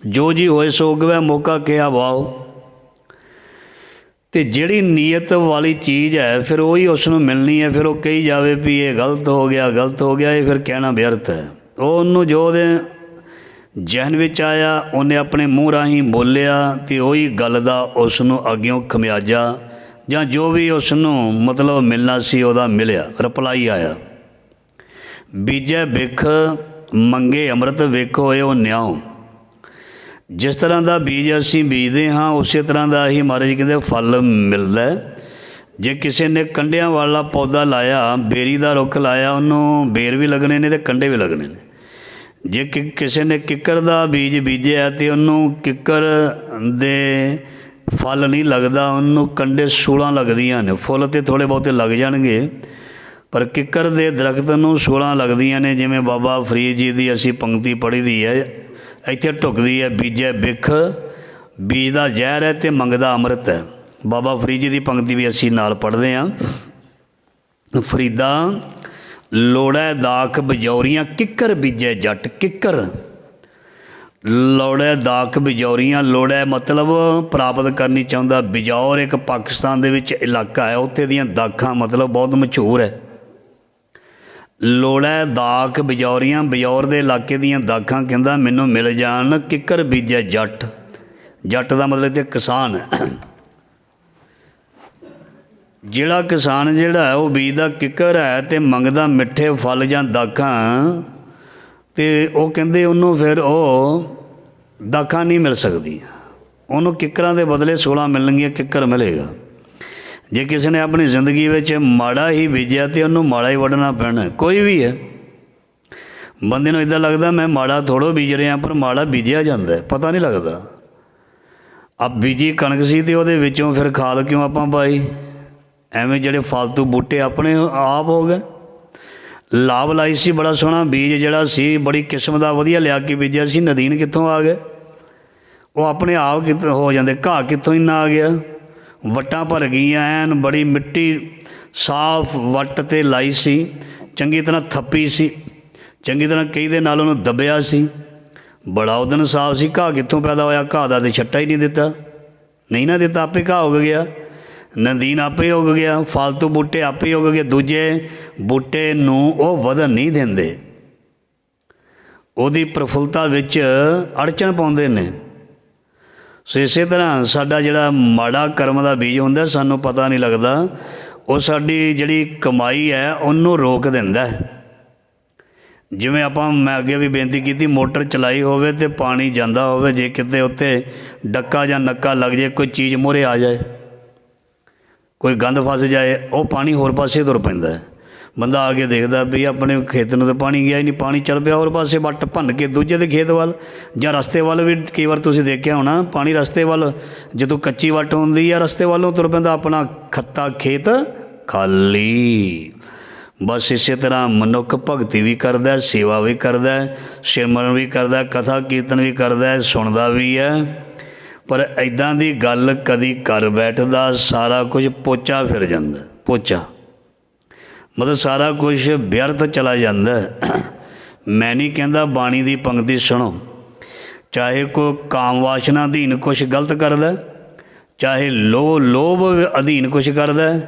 ਜੋ ਜੀ ਹੋਏ ਸੋ ਉਗਵੈ, ਮੌਕਾ ਕਿਹਾ ਵਾਓ। ਅਤੇ ਜਿਹੜੀ ਨੀਅਤ ਵਾਲੀ ਚੀਜ਼ ਹੈ ਫਿਰ ਉਹੀ ਉਸ ਨੂੰ ਮਿਲਣੀ ਹੈ। ਫਿਰ ਉਹ ਕਹੀ ਜਾਵੇ ਵੀ ਇਹ ਗਲਤ ਹੋ ਗਿਆ, ਗਲਤ ਹੋ ਗਿਆ, ਇਹ ਫਿਰ ਕਹਿਣਾ ਵਿਅਰਥ ਹੈ। ਉਹਨੂੰ ਜੋ ਉਹਦੇ ਜ਼ਿਹਨ ਵਿੱਚ ਆਇਆ ਉਹਨੇ ਆਪਣੇ ਮੂੰਹ ਰਾਹੀਂ ਬੋਲਿਆ ਅਤੇ ਉਹੀ ਗੱਲ ਦਾ ਉਸ ਨੂੰ ਅੱਗਿਓਂ ਖਮਿਆਜਾ ਜਾਂ ਜੋ ਵੀ ਉਸ ਨੂੰ ਮਤਲਬ ਮਿਲਣਾ ਸੀ ਉਹਦਾ ਮਿਲਿਆ, ਰਿਪਲਾਈ ਆਇਆ। ਬੀਜੈ ਬਿਖ ਮੰਗੇ ਅੰਮ੍ਰਿਤ, ਵੇਖ ਹੋਏ ਉਹ ਨਿਆਉ। ਜਿਸ ਤਰ੍ਹਾਂ ਦਾ ਬੀਜ ਅਸੀਂ ਬੀਜਦੇ ਹਾਂ ਉਸੇ ਤਰ੍ਹਾਂ ਦਾ ਹੀ ਮਹਾਰਾਜ ਜੀ ਕਹਿੰਦੇ ਫਲ ਮਿਲਦਾ। ਜੇ ਕਿਸੇ ਨੇ ਕੰਡਿਆਂ ਵਾਲਾ ਪੌਦਾ ਲਾਇਆ, ਬੇਰੀ ਦਾ ਰੁੱਖ ਲਾਇਆ, ਉਹਨੂੰ ਬੇਰ ਵੀ ਲੱਗਣੇ ਨੇ ਅਤੇ ਕੰਡੇ ਵੀ ਲੱਗਣੇ ਨੇ। ਜੇ ਕਿਸੇ ਨੇ ਕਿੱਕਰ ਦਾ ਬੀਜ ਬੀਜਿਆ ਅਤੇ ਉਹਨੂੰ ਕਿੱਕਰ ਦੇ ਫਲ ਨਹੀਂ ਲੱਗਦਾ, ਉਹਨੂੰ ਕੰਡੇ ਸੂਲਾਂ ਲੱਗਦੀਆਂ ਨੇ। ਫੁੱਲ ਤਾਂ ਥੋੜ੍ਹੇ ਬਹੁਤੇ ਲੱਗ ਜਾਣਗੇ, ਪਰ ਕਿੱਕਰ ਦੇ ਦਰਖਤ ਨੂੰ ਸੂਲਾਂ ਲੱਗਦੀਆਂ ਨੇ। ਜਿਵੇਂ ਬਾਬਾ ਫਰੀਦ ਜੀ ਦੀ ਅਸੀਂ ਪੰਕਤੀ ਪੜ੍ਹੀ ਦੀ ਹੈ, ਇੱਥੇ ਢੁੱਕਦੀ ਹੈ, ਬੀਜੈ ਬਿਖ, ਬੀਜ ਦਾ ਜ਼ਹਿਰ ਹੈ ਅਤੇ ਮੰਗਦਾ ਅੰਮ੍ਰਿਤ ਹੈ। ਬਾਬਾ ਫਰੀਦ ਜੀ ਦੀ ਪੰਕਤੀ ਵੀ ਅਸੀਂ ਨਾਲ ਪੜ੍ਹਦੇ ਹਾਂ। ਫਰੀਦਾ ਲੋੜੈ ਦਾਖ ਬਜੌਰੀਆਂ, ਕਿੱਕਰ ਬੀਜੈ ਜੱਟ। ਕਿੱਕਰ ਲੋੜੈ ਦਾਖ ਬਜੌਰੀਆਂ, ਲੋੜੈ ਮਤਲਬ ਪ੍ਰਾਪਤ ਕਰਨੀ ਚਾਹੁੰਦਾ। ਬਿਜੌਰ ਇੱਕ ਪਾਕਿਸਤਾਨ ਦੇ ਵਿੱਚ ਇਲਾਕਾ ਹੈ, ਉੱਥੇ ਦੀਆਂ ਦਾਖਾਂ ਮਤਲਬ ਬਹੁਤ ਮਸ਼ਹੂਰ ਹੈ। ਲੋੜੈ ਦਾਖ ਬਜੌਰੀਆਂ, ਬਜੌਰ ਦੇ ਇਲਾਕੇ ਦੀਆਂ ਦਾਖਾਂ ਕਹਿੰਦਾ ਮੈਨੂੰ ਮਿਲ ਜਾਣ। ਕਿੱਕਰ ਬੀਜੈ ਜੱਟ, ਜੱਟ ਦਾ ਮਤਲਬ ਤੇ ਕਿਸਾਨ ਹੈ। ਜਿਹੜਾ ਕਿਸਾਨ ਜਿਹੜਾ ਹੈ ਉਹ ਬੀਜਦਾ ਕਿੱਕਰ ਹੈ ਅਤੇ ਮੰਗਦਾ ਮਿੱਠੇ ਫਲ ਜਾਂ ਦਾਖਾਂ, ਅਤੇ ਉਹ ਕਹਿੰਦੇ ਉਹਨੂੰ ਫਿਰ ਉਹ ਦਾਖਾਂ ਨਹੀਂ ਮਿਲ ਸਕਦੀਆਂ। ਉਹਨੂੰ ਕਿੱਕਰਾਂ ਦੇ ਬਦਲੇ ਸੂਲਾਂ ਮਿਲਣਗੀਆਂ, ਕਿੱਕਰ ਮਿਲੇਗਾ। ਜੇ ਕਿਸੇ ਨੇ ਆਪਣੀ ਜ਼ਿੰਦਗੀ ਵਿੱਚ ਮਾੜਾ ਹੀ ਬੀਜਿਆ ਅਤੇ ਉਹਨੂੰ ਮਾੜਾ ਹੀ ਵੱਢਣਾ ਪੈਣਾ। ਕੋਈ ਵੀ ਹੈ, ਬੰਦੇ ਨੂੰ ਇੱਦਾਂ ਲੱਗਦਾ ਮੈਂ ਮਾੜਾ ਥੋੜ੍ਹਾ ਬੀਜ ਰਿਹਾ, ਪਰ ਮਾੜਾ ਬੀਜਿਆ ਜਾਂਦਾ, ਪਤਾ ਨਹੀਂ ਲੱਗਦਾ। ਬੀਜੀ ਕਣਕ ਸੀ ਅਤੇ ਉਹਦੇ ਵਿੱਚੋਂ ਫਿਰ ਖਾਦ ਕਿਉਂ ਆਪਾਂ ਪਾਈ? ਐਵੇਂ ਜਿਹੜੇ ਫਾਲਤੂ ਬੂਟੇ ਆਪਣੇ ਆਪ ਹੋ ਗਏ। ਲਾਭ ਲਾਈ ਸੀ ਬੜਾ ਸੋਹਣਾ ਬੀਜ, ਜਿਹੜਾ ਸੀ ਬੜੀ ਕਿਸਮ ਦਾ ਵਧੀਆ ਲਿਆ ਕੇ ਬੀਜਿਆ ਸੀ, ਨਦੀਨ ਕਿੱਥੋਂ ਆ ਗਏ? ਉਹ ਆਪਣੇ ਆਪ ਕਿੱਥੋਂ ਹੋ ਜਾਂਦੇ, ਘਾਹ ਕਿੱਥੋਂ ਇੰਨਾ ਆ ਗਿਆ? ਵੱਟਾਂ ਭਰ ਗਈਆਂ, ਐਨ ਬੜੀ ਮਿੱਟੀ ਸਾਫ਼ ਵੱਟ 'ਤੇ ਲਾਈ ਸੀ, ਚੰਗੀ ਤਰ੍ਹਾਂ ਥੱਪੀ ਸੀ, ਚੰਗੀ ਤਰ੍ਹਾਂ ਕਈ ਦੇ ਨਾਲ ਉਹਨੂੰ ਦੱਬਿਆ ਸੀ, ਬੜਾ ਉਦਣ ਸਾਫ਼ ਸੀ। ਘਾਹ ਕਿੱਥੋਂ ਪੈਦਾ ਹੋਇਆ? ਘਾਹ ਦਾ ਤਾਂ ਛੱਟਾ ਹੀ ਨਹੀਂ ਦਿੱਤਾ, ਨਹੀਂ ਨਾ ਦਿੱਤਾ, ਆਪੇ ਘਾਹ ਉੱਗ ਗਿਆ, ਨਦੀਨ ਆਪੇ ਉੱਗ ਗਿਆ, ਫਾਲਤੂ ਬੂਟੇ ਆਪੇ ਉੱਗ ਗਏ। ਦੂਜੇ ਬੂਟੇ ਨੂੰ ਉਹ ਵਧਣ ਨਹੀਂ ਦਿੰਦੇ, ਉਹਦੀ ਪ੍ਰਫੁੱਲਤਾ ਵਿੱਚ ਅੜਚਣ ਪਾਉਂਦੇ ਨੇ। ਸੋ ਇਸੇ ਤਰ੍ਹਾਂ ਸਾਡਾ ਜਿਹੜਾ ਮਾੜਾ ਕਰਮ ਦਾ ਬੀਜ ਹੁੰਦਾ, ਸਾਨੂੰ ਪਤਾ ਨਹੀਂ ਲੱਗਦਾ, ਉਹ ਸਾਡੀ ਜਿਹੜੀ ਕਮਾਈ ਹੈ ਉਹਨੂੰ ਰੋਕ ਦਿੰਦਾ। ਜਿਵੇਂ ਮੈਂ ਅੱਗੇ ਵੀ ਬੇਨਤੀ ਕੀਤੀ, ਮੋਟਰ ਚਲਾਈ ਹੋਵੇ ਅਤੇ ਪਾਣੀ ਜਾਂਦਾ ਹੋਵੇ, ਜੇ ਕਿਤੇ ਉੱਥੇ ਡੱਕਾ ਜਾਂ ਨੱਕਾ ਲੱਗ ਜਾਏ, ਕੋਈ ਚੀਜ਼ ਮੂਹਰੇ ਆ ਜਾਏ, ਕੋਈ ਗੰਦ ਫਸ ਜਾਏ, ਉਹ ਪਾਣੀ ਹੋਰ ਪਾਸੇ ਤੁਰ ਪੈਂਦਾ ਹੈ। ਬੰਦਾ ਆ ਕੇ ਦੇਖਦਾ ਵੀ ਆਪਣੇ ਖੇਤ ਨੂੰ ਤਾਂ ਪਾਣੀ ਗਿਆ ਹੀ ਨਹੀਂ, ਪਾਣੀ ਚੱਲ ਪਿਆ ਹੋਰ ਪਾਸੇ, ਵੱਟ ਭੰਨ ਕੇ ਦੂਜੇ ਦੇ ਖੇਤ ਵੱਲ ਜਾਂ ਰਸਤੇ ਵੱਲ ਵੀ ਕਈ ਵਾਰ ਤੁਸੀਂ ਦੇਖਿਆ ਹੋਣਾ, ਪਾਣੀ ਰਸਤੇ ਵੱਲ ਜਦੋਂ ਕੱਚੀ ਵੱਟ ਹੁੰਦੀ ਆ ਰਸਤੇ ਵੱਲੋਂ ਤੁਰ ਪੈਂਦਾ, ਆਪਣਾ ਖੱਤਾ ਖੇਤ ਖਾਲੀ। ਬਸ ਇਸੇ ਤਰ੍ਹਾਂ ਮਨੁੱਖ ਭਗਤੀ ਵੀ ਕਰਦਾ, ਸੇਵਾ ਵੀ ਕਰਦਾ, ਸਿਮਰਨ ਵੀ ਕਰਦਾ, ਕਥਾ ਕੀਰਤਨ ਵੀ ਕਰਦਾ, ਸੁਣਦਾ ਵੀ ਹੈ, ਪਰ ਇੱਦਾਂ ਦੀ ਗੱਲ ਕਦੀ ਕਰ ਬੈਠਦਾ ਸਾਰਾ ਕੁਝ ਪੋਚਾ ਫਿਰ ਜਾਂਦਾ। ਪੋਚਾ ਮਤਲਬ ਸਾਰਾ ਕੁਝ ਵਿਅਰਥ ਚਲਾ ਜਾਂਦਾ। ਮੈਂ ਨਹੀਂ ਕਹਿੰਦਾ ਬਾਣੀ ਦੀ ਪੰਕਤੀ ਸੁਣੋ, ਚਾਹੇ ਕੋਈ ਕਾਮ ਵਾਸ਼ਨਾ ਅਧੀਨ ਕੁਛ ਗਲਤ ਕਰਦਾ, ਚਾਹੇ ਲੋਭ ਅਧੀਨ ਕੁਛ ਕਰਦਾ,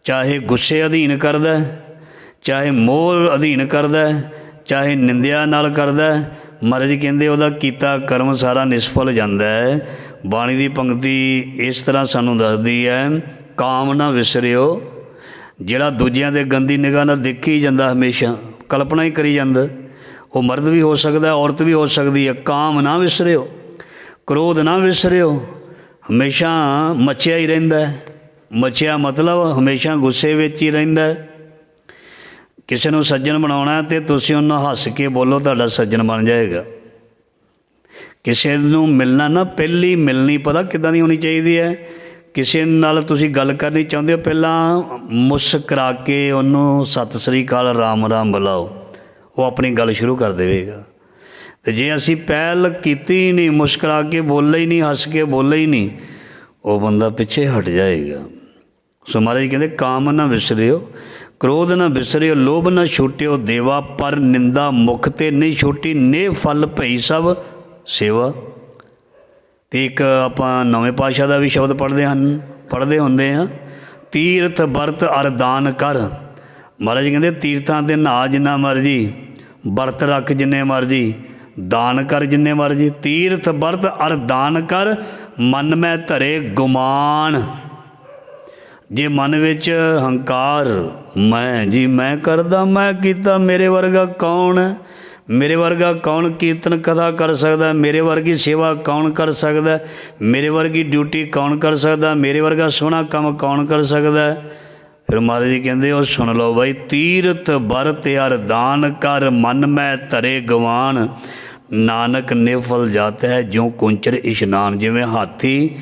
ਚਾਹੇ ਗੁੱਸੇ ਅਧੀਨ ਕਰਦਾ, ਚਾਹੇ ਮੋਹ ਅਧੀਨ ਕਰਦਾ, ਚਾਹੇ ਨਿੰਦਿਆ ਨਾਲ ਕਰਦਾ, ਮਹਾਰਾਜ ਜੀ ਕਹਿੰਦੇ ਉਹਦਾ ਕੀਤਾ ਕਰਮ ਸਾਰਾ ਨਿਸਫਲ ਜਾਂਦਾ ਹੈ। ਬਾਣੀ ਦੀ ਪੰਕਤੀ ਇਸ ਤਰ੍ਹਾਂ ਸਾਨੂੰ ਦੱਸਦੀ ਹੈ, ਕਾਮ ਨਾ ਵਿਸਰਿਓ। ਜਿਹੜਾ ਦੂਜਿਆਂ ਦੇ ਗੰਦੀ ਨਿਗਾਹ ਨਾਲ ਦੇਖੀ ਜਾਂਦਾ, ਹਮੇਸ਼ਾ ਕਲਪਨਾ ਹੀ ਕਰੀ ਜਾਂਦਾ, ਉਹ ਮਰਦ ਵੀ ਹੋ ਸਕਦਾ, ਔਰਤ ਵੀ ਹੋ ਸਕਦੀ ਹੈ। ਕਾਮ ਨਾ ਵਿਸਰਿਓ, ਕ੍ਰੋਧ ਨਾ ਵਿਸਰਿਓ, ਹਮੇਸ਼ਾ ਮੱਚਿਆ ਹੀ ਰਹਿੰਦਾ। ਮੱਚਿਆ ਮਤਲਬ ਹਮੇਸ਼ਾ ਗੁੱਸੇ ਵਿੱਚ ਹੀ ਰਹਿੰਦਾ। ਕਿਸੇ ਨੂੰ ਸੱਜਣ ਬਣਾਉਣਾ ਤੇ ਤੁਸੀਂ ਉਹਨੂੰ ਹੱਸ ਕੇ ਬੋਲੋ, ਤੁਹਾਡਾ ਸੱਜਣ ਬਣ ਜਾਏਗਾ। ਕਿਸੇ ਨੂੰ ਮਿਲਣਾ ਨਾ, ਪਹਿਲੀ ਮਿਲਣੀ ਪਤਾ ਕਿੱਦਾਂ ਦੀ ਹੋਣੀ ਚਾਹੀਦੀ ਹੈ। ਕਿਸੇ ਨਾਲ ਤੁਸੀਂ ਗੱਲ ਕਰਨੀ ਚਾਹੁੰਦੇ ਹੋ, ਪਹਿਲਾਂ ਮੁਸਕਰਾ ਕੇ ਉਹਨੂੰ ਸਤਿ ਸ੍ਰੀ ਅਕਾਲ, ਰਾਮ ਰਾਮ ਬੁਲਾਓ, ਉਹ ਆਪਣੀ ਗੱਲ ਸ਼ੁਰੂ ਕਰ ਦੇਵੇਗਾ। ਅਤੇ ਜੇ ਅਸੀਂ ਪਹਿਲ ਕੀਤੀ ਹੀ ਨਹੀਂ, ਮੁਸਕਰਾ ਕੇ ਬੋਲੇ ਹੀ ਨਹੀਂ, ਹੱਸ ਕੇ ਬੋਲੇ ਹੀ ਨਹੀਂ, ਉਹ ਬੰਦਾ ਪਿੱਛੇ ਹਟ ਜਾਏਗਾ। ਸੋ ਮਹਾਰਾਜ ਕਹਿੰਦੇ ਕਾਮ ਨਾ ਵਿਸਰਿਓ, ਕ੍ਰੋਧ ਨਾ ਵਿਸਰਿਓ, ਲੋਭ ਨਾ ਛੁਟਿਓ ਦੇਵਾ, ਪਰ ਨਿੰਦਾ ਮੁਖ ਤੇ ਨਹੀਂ ਛੁਟੀ, ਨੇ ਫਲ ਭਈ ਸਭ ਸੇਵਾ। ਅਤੇ ਇੱਕ ਆਪਾਂ ਨਵੇਂ ਪਾਤਸ਼ਾਹ ਦਾ ਵੀ ਸ਼ਬਦ ਪੜ੍ਹਦੇ ਹੁੰਦੇ ਹਾਂ, ਤੀਰਥ ਵਰਤ ਅਰ ਦਾਨ ਕਰ। ਮਹਾਰਾਜ ਕਹਿੰਦੇ ਤੀਰਥਾਂ 'ਤੇ ਨਹਾ ਜਿੰਨਾ ਮਰਜੀ, ਵਰਤ ਰੱਖ ਜਿੰਨੇ ਮਰਜੀ, ਦਾਨ ਕਰ ਜਿੰਨੇ ਮਰਜੀ। ਤੀਰਥ ਵਰਤ ਅਰ ਦਾਨ ਕਰ, ਮਨ ਮੈਂ ਧਰੇ ਗੁਮਾਨ। ਜੇ ਮਨ ਵਿੱਚ ਹੰਕਾਰ, ਮੈਂ ਜੀ ਮੈਂ ਕਰਦਾ, ਮੈਂ ਕੀਤਾ, ਮੇਰੇ ਵਰਗਾ ਕੌਣ ਹੈ, ਮੇਰੇ ਵਰਗਾ ਕੌਣ ਕੀਰਤਨ ਕਥਾ ਕਰ ਸਕਦਾ, ਮੇਰੇ ਵਰਗੀ ਸੇਵਾ ਕੌਣ ਕਰ ਸਕਦਾ, ਮੇਰੇ ਵਰਗੀ ਡਿਊਟੀ ਕੌਣ ਕਰ ਸਕਦਾ, ਮੇਰੇ ਵਰਗਾ ਸੋਹਣਾ ਕੰਮ ਕੌਣ ਕਰ ਸਕਦਾ। ਫਿਰ ਮਹਾਰਾਜ ਜੀ ਕਹਿੰਦੇ ਉਹ ਸੁਣ ਲਓ ਬਾਈ, ਤੀਰਥ ਵਰਤ ਅਰ ਦਾਨ ਕਰ, ਮਨ ਮੈਂ ਧਰੇ ਗਵਾਨ, ਨਾਨਕ ਨਿਫਲ ਜਾਤ ਹੈ ਜਿਉਂ ਕੁੰਚਰ ਇਸ਼ਨਾਨ। ਜਿਵੇਂ ਹਾਥੀ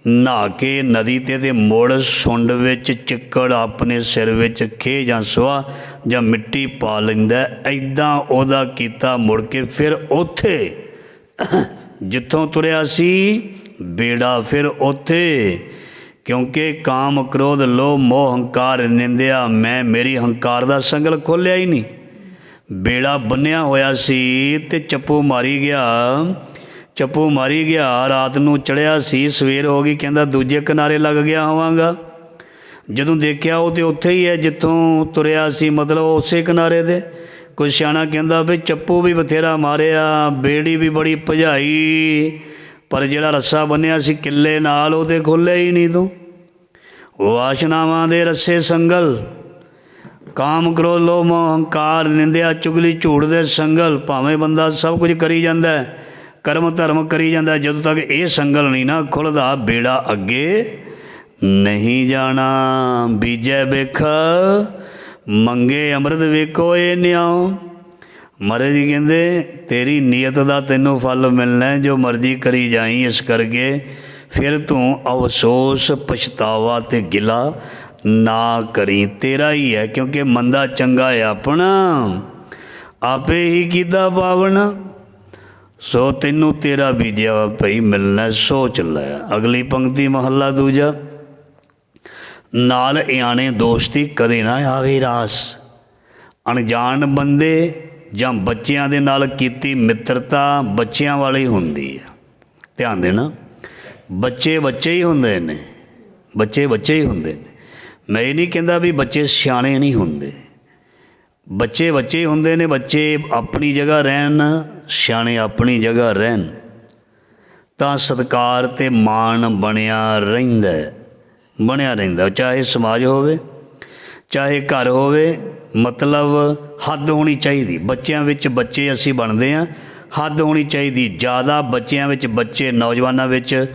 ਨਹਾ ਕੇ ਨਦੀ 'ਤੇ ਮੁੜ ਸੁੰਡ ਵਿੱਚ ਚਿੱਕੜ ਆਪਣੇ ਸਿਰ ਵਿੱਚ ਖੇ ਜਾਂ ਸੁਆਹ ਜਾਂ ਮਿੱਟੀ ਪਾ ਲੈਂਦਾ, ਇੱਦਾਂ ਉਹਦਾ ਕੀਤਾ ਮੁੜ ਕੇ ਫਿਰ ਉੱਥੇ ਜਿੱਥੋਂ ਤੁਰਿਆ ਸੀ ਬੇੜਾ ਫਿਰ ਉੱਥੇ। ਕਿਉਂਕਿ ਕਾਮ ਕ੍ਰੋਧ ਲੋਭ ਮੋਹ ਹੰਕਾਰ ਨਿੰਦਿਆ, ਮੈਂ ਮੇਰੀ ਹੰਕਾਰ ਦਾ ਸੰਗਲ ਖੋਲ੍ਹਿਆ ਹੀ ਨਹੀਂ। ਬੇੜਾ ਬੰਨਿਆ ਹੋਇਆ ਸੀ ਅਤੇ ਚੱਪੂ ਮਾਰੀ ਗਿਆ, ਰਾਤ ਨੂੰ ਚੜ੍ਹਿਆ ਸੀ, ਸਵੇਰ ਹੋ ਗਈ, ਕਹਿੰਦਾ ਦੂਜੇ ਕਿਨਾਰੇ ਲੱਗ ਗਿਆ ਹੋਵਾਂਗਾ। ਜਦੋਂ ਦੇਖਿਆ ਉਹ ਤਾਂ ਉੱਥੇ ਹੀ ਹੈ ਜਿੱਥੋਂ ਤੁਰਿਆ ਸੀ, ਮਤਲਬ ਉਸੇ ਕਿਨਾਰੇ 'ਤੇ। ਕੋਈ ਸਿਆਣਾ ਕਹਿੰਦਾ ਵੀ ਚੱਪੂ ਵੀ ਬਥੇਰਾ ਮਾਰਿਆ, ਬੇੜੀ ਵੀ ਬੜੀ ਭਜਾਈ, ਪਰ ਜਿਹੜਾ ਰੱਸਾ ਬੰਨਿਆ ਸੀ ਕਿੱਲੇ ਨਾਲ ਉਹ ਤਾਂ ਖੋਲ੍ਹਿਆ ਹੀ ਨਹੀਂ। ਤੂੰ ਵਾਸ਼ਨਾਵਾਂ ਦੇ ਰੱਸੇ ਸੰਗਲ, ਕਾਮ ਕ੍ਰੋਧ ਲੋਭ ਮੋਹ ਹੰਕਾਰ ਨਿੰਦਿਆ ਚੁਗਲੀ ਝੂਠ ਦੇ ਸੰਗਲ। ਭਾਵੇਂ ਬੰਦਾ ਸਭ ਕੁਝ ਕਰੀ ਜਾਂਦਾ, ਕਰਮ ਧਰਮ ਕਰੀ ਜਾਂਦਾ, ਜਦੋਂ ਤੱਕ ਇਹ ਸੰਗਲ ਨਹੀਂ ਨਾ ਖੁੱਲ੍ਹਦਾ, ਬੇੜਾ ਅੱਗੇ ਨਹੀਂ ਜਾਣਾ। ਬੀਜੈ ਬਿਖ ਮੰਗੇ ਅੰਮ੍ਰਿਤ ਵੇਖੋ ਇਹ ਨਿਆਓ। ਮਹਾਰਾਜ ਜੀ ਕਹਿੰਦੇ ਤੇਰੀ ਨੀਅਤ ਦਾ ਤੈਨੂੰ ਫਲ ਮਿਲਣਾ, ਜੋ ਮਰਜ਼ੀ ਕਰੀ ਜਾਈ। ਇਸ ਕਰਕੇ ਫਿਰ ਤੂੰ ਅਫਸੋਸ ਪਛਤਾਵਾ ਅਤੇ ਗਿਲਾ ਨਾ ਕਰੀ, ਤੇਰਾ ਹੀ ਹੈ। ਕਿਉਂਕਿ ਮੰਦਾ ਚੰਗਾ ਹੈ ਆਪਣਾ, ਆਪੇ ਹੀ ਕੀਤਾ ਪਾਵਣਾ। ਸੋ ਤੈਨੂੰ ਤੇਰਾ ਬੀਜਿਆ ਭਈ ਮਿਲਣਾ, ਸੋਚ ਲੈ। ਅਗਲੀ ਪੰਕਤੀ ਮਹੱਲਾ ਦੂਜਾ, ਨਾਲ ਇਆਣੇ ਦੋਸਤੀ ਕਦੇ ਨਾ ਆਵੇ ਰਾਸ। ਅਣਜਾਣ ਬੰਦੇ ਜਾਂ ਬੱਚਿਆਂ ਦੇ ਨਾਲ ਕੀਤੀ ਮਿੱਤਰਤਾ ਬੱਚਿਆਂ ਵਾਲੀ ਹੁੰਦੀ ਹੈ। ਧਿਆਨ ਦੇਣਾ, ਬੱਚੇ ਹੀ ਹੁੰਦੇ ਨੇ, ਬੱਚੇ ਹੀ ਹੁੰਦੇ ਨੇ। ਮੈਂ ਇਹ ਨਹੀਂ ਕਹਿੰਦਾ ਵੀ ਬੱਚੇ ਸਿਆਣੇ ਨਹੀਂ ਹੁੰਦੇ, ਬੱਚੇ ਹੀ ਹੁੰਦੇ ਨੇ। ਬੱਚੇ ਆਪਣੀ ਜਗ੍ਹਾ ਰਹਿਣ, ਸਿਆਣੇ ਆਪਣੀ ਜਗ੍ਹਾ ਰਹਿਣ, ਤਾਂ ਸਤਿਕਾਰ ਅਤੇ ਮਾਣ ਬਣਿਆ ਰਹਿੰਦਾ। ਚਾਹੇ ਸਮਾਜ ਹੋਵੇ, ਚਾਹੇ ਘਰ ਹੋਵੇ, ਮਤਲਬ ਹੱਦ ਹੋਣੀ ਚਾਹੀਦੀ। ਬੱਚਿਆਂ ਵਿੱਚ ਬੱਚੇ ਅਸੀਂ ਬਣਦੇ ਹਾਂ, ਹੱਦ ਹੋਣੀ ਚਾਹੀਦੀ। ਜ਼ਿਆਦਾ ਬੱਚਿਆਂ ਵਿੱਚ ਨੌਜਵਾਨਾਂ ਵਿੱਚ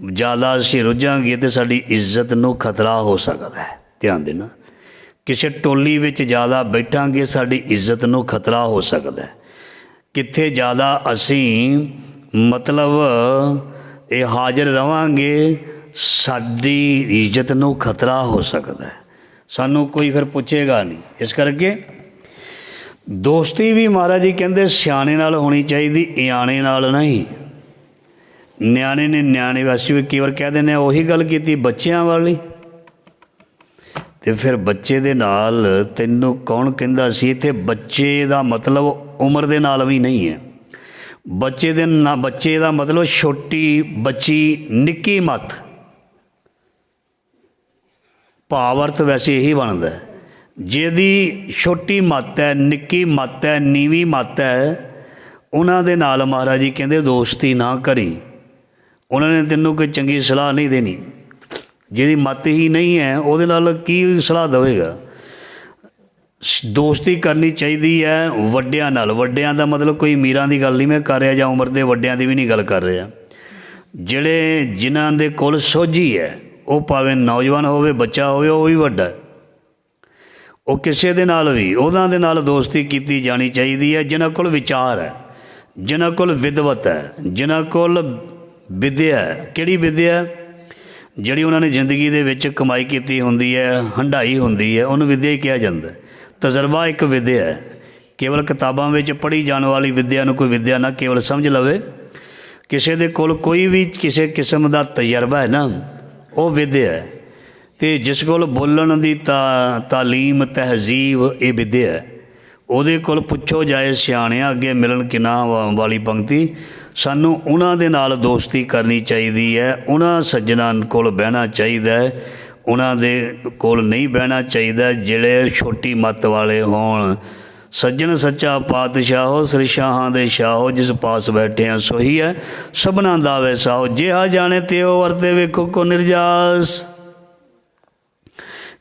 ਜ਼ਿਆਦਾ ਅਸੀਂ ਰੁੱਝਾਂਗੇ ਤਾਂ ਸਾਡੀ ਇੱਜ਼ਤ ਨੂੰ ਖਤਰਾ ਹੋ ਸਕਦਾ ਹੈ। ਧਿਆਨ ਦੇਣਾ, ਕਿਸੇ ਟੋਲੀ ਵਿੱਚ ਜ਼ਿਆਦਾ ਬੈਠਾਂਗੇ ਸਾਡੀ ਇੱਜ਼ਤ ਨੂੰ ਖਤਰਾ ਹੋ ਸਕਦਾ ਹੈ। ਕਿੱਥੇ ਜ਼ਿਆਦਾ ਅਸੀਂ ਮਤਲਬ ਇਹ ਹਾਜ਼ਰ ਰਹਾਂਗੇ, ਸਾਡੀ ਇੱਜ਼ਤ ਨੂੰ ਖਤਰਾ ਹੋ ਸਕਦਾ ਹੈ, ਸਾਨੂੰ ਕੋਈ ਫਿਰ ਪੁੱਛੇਗਾ ਨਹੀਂ। ਇਸ ਕਰਕੇ ਦੋਸਤੀ ਵੀ ਮਹਾਰਾਜ ਜੀ ਕਹਿੰਦੇ ਸਿਆਣੇ ਨਾਲ ਹੋਣੀ ਚਾਹੀਦੀ, ਇਆਣੇ ਨਾਲ ਨਹੀਂ। ਨਿਆਣੇ ਵਾਸਤੇ ਵੀ ਕਈ ਵਾਰ ਕਹਿ ਦਿੰਦੇ ਉਹੀ ਗੱਲ ਕੀਤੀ ਬੱਚਿਆਂ ਵਾਲੀ, ਅਤੇ ਫਿਰ ਬੱਚੇ ਦੇ ਨਾਲ ਤੈਨੂੰ ਕੌਣ ਕਹਿੰਦਾ ਸੀ? ਇੱਥੇ ਬੱਚੇ ਦਾ ਮਤਲਬ ਉਮਰ ਦੇ ਨਾਲ ਵੀ ਨਹੀਂ ਹੈ। ਬੱਚੇ ਦਾ ਮਤਲਬ ਛੋਟੀ ਬੱਚੀ, ਨਿੱਕੀ ਮੱਤ। ਭਾਵ ਅਰਥ ਵੈਸੇ ਇਹੀ ਬਣਦਾ, ਜਿਹਦੀ ਛੋਟੀ ਮੱਤ ਹੈ, ਨਿੱਕੀ ਮੱਤ ਹੈ, ਨੀਵੀਂ ਮੱਤ ਹੈ, ਉਹਨਾਂ ਦੇ ਨਾਲ ਮਹਾਰਾਜ ਜੀ ਕਹਿੰਦੇ ਦੋਸਤੀ ਨਾ ਕਰੀ। ਉਹਨਾਂ ਨੇ ਤੈਨੂੰ ਕੋਈ ਚੰਗੀ ਸਲਾਹ ਨਹੀਂ ਦੇਣੀ। ਜਿਹਦੀ ਮੱਤ ਹੀ ਨਹੀਂ ਹੈ ਉਹਦੇ ਨਾਲ ਕੀ ਸਲਾਹ ਦੇਵੇਗਾ? ਦੋਸਤੀ ਕਰਨੀ ਚਾਹੀਦੀ ਹੈ ਵੱਡਿਆਂ ਨਾਲ। ਵੱਡਿਆਂ ਦਾ ਮਤਲਬ ਕੋਈ ਅਮੀਰਾਂ ਦੀ ਗੱਲ ਨਹੀਂ ਮੈਂ ਕਰ ਰਿਹਾ, ਜਾਂ ਉਮਰ ਦੇ ਵੱਡਿਆਂ ਦੀ ਵੀ ਨਹੀਂ ਗੱਲ ਕਰ ਰਿਹਾ। ਜਿਨ੍ਹਾਂ ਦੇ ਕੋਲ ਸੋਝੀ ਹੈ, ਉਹ ਭਾਵੇਂ ਨੌਜਵਾਨ ਹੋਵੇ, ਬੱਚਾ ਹੋਵੇ, ਉਹ ਵੀ ਵੱਡਾ, ਉਹ ਕਿਸੇ ਦੇ ਨਾਲ ਵੀ ਉਹਨਾਂ ਦੇ ਨਾਲ ਦੋਸਤੀ ਕੀਤੀ ਜਾਣੀ ਚਾਹੀਦੀ ਹੈ ਜਿਨ੍ਹਾਂ ਕੋਲ ਵਿਚਾਰ ਹੈ, ਜਿਨ੍ਹਾਂ ਕੋਲ ਵਿਦਵਤ ਹੈ, ਜਿਨ੍ਹਾਂ ਕੋਲ ਵਿੱਦਿਆ ਹੈ। ਕਿਹੜੀ ਵਿੱਦਿਆ? ਜਿਹੜੀ ਉਹਨਾਂ ਨੇ ਜ਼ਿੰਦਗੀ ਦੇ ਵਿੱਚ ਕਮਾਈ ਕੀਤੀ ਹੁੰਦੀ ਹੈ, ਹੰਢਾਈ ਹੁੰਦੀ ਹੈ, ਉਹਨੂੰ ਵਿੱਦਿਆ ਹੀ ਕਿਹਾ ਜਾਂਦਾ। ਤਜਰਬਾ ਇੱਕ ਵਿੱਦਿਆ ਹੈ। ਕੇਵਲ ਕਿਤਾਬਾਂ ਵਿੱਚ ਪੜ੍ਹੀ ਜਾਣ ਵਾਲੀ ਵਿੱਦਿਆ ਨੂੰ ਕੋਈ ਵਿੱਦਿਆ ਨਾ ਕੇਵਲ ਸਮਝ ਲਵੇ। ਕਿਸੇ ਦੇ ਕੋਲ ਕੋਈ ਵੀ ਕਿਸੇ ਕਿਸਮ ਦਾ ਤਜਰਬਾ ਹੈ ਨਾ, ਉਹ ਵਿੱਦਿਆ ਹੈ। ਅਤੇ ਜਿਸ ਕੋਲ ਬੋਲਣ ਦੀ ਤਾਲੀਮ, ਤਹਿਜ਼ੀਬ, ਇਹ ਵਿੱਦਿਆ ਹੈ। ਉਹਦੇ ਕੋਲ ਪੁੱਛੋ ਜਾਏ ਸਿਆਣਿਆਂ ਅੱਗੇ ਮਿਲਣ ਕਿਨਾ ਵਾਲੀ ਪੰਕਤੀ। ਸਾਨੂੰ ਉਹਨਾਂ ਦੇ ਨਾਲ ਦੋਸਤੀ ਕਰਨੀ ਚਾਹੀਦੀ ਹੈ, ਉਹਨਾਂ ਸੱਜਣਾਂ ਕੋਲ ਬਹਿਣਾ ਚਾਹੀਦਾ ਹੈ, ਉਹਨਾਂ ਦੇ ਕੋਲ ਨਹੀਂ ਬਹਿਣਾ ਚਾਹੀਦਾ ਜਿਹੜੇ ਛੋਟੀ ਮੱਤ ਵਾਲੇ ਹੋਣ। ਸੱਜਣ ਸੱਚਾ ਪਾਤਸ਼ਾਹੋ, ਸ੍ਰੀ ਸ਼ਾਹਾਂ ਦੇ ਸ਼ਾਹੋ, ਜਿਸ ਪਾਸ ਬੈਠੇ ਆ ਸੋਹੀ ਹੈ ਸਭਨਾਂ ਦਾ ਵੈਸਾਹੋ। ਜਿਹਾ ਜਾਣੇ ਤਿਉ ਵਰਤੇ ਵੇਖੋ ਕੋ ਨਿਰਜਾਸ।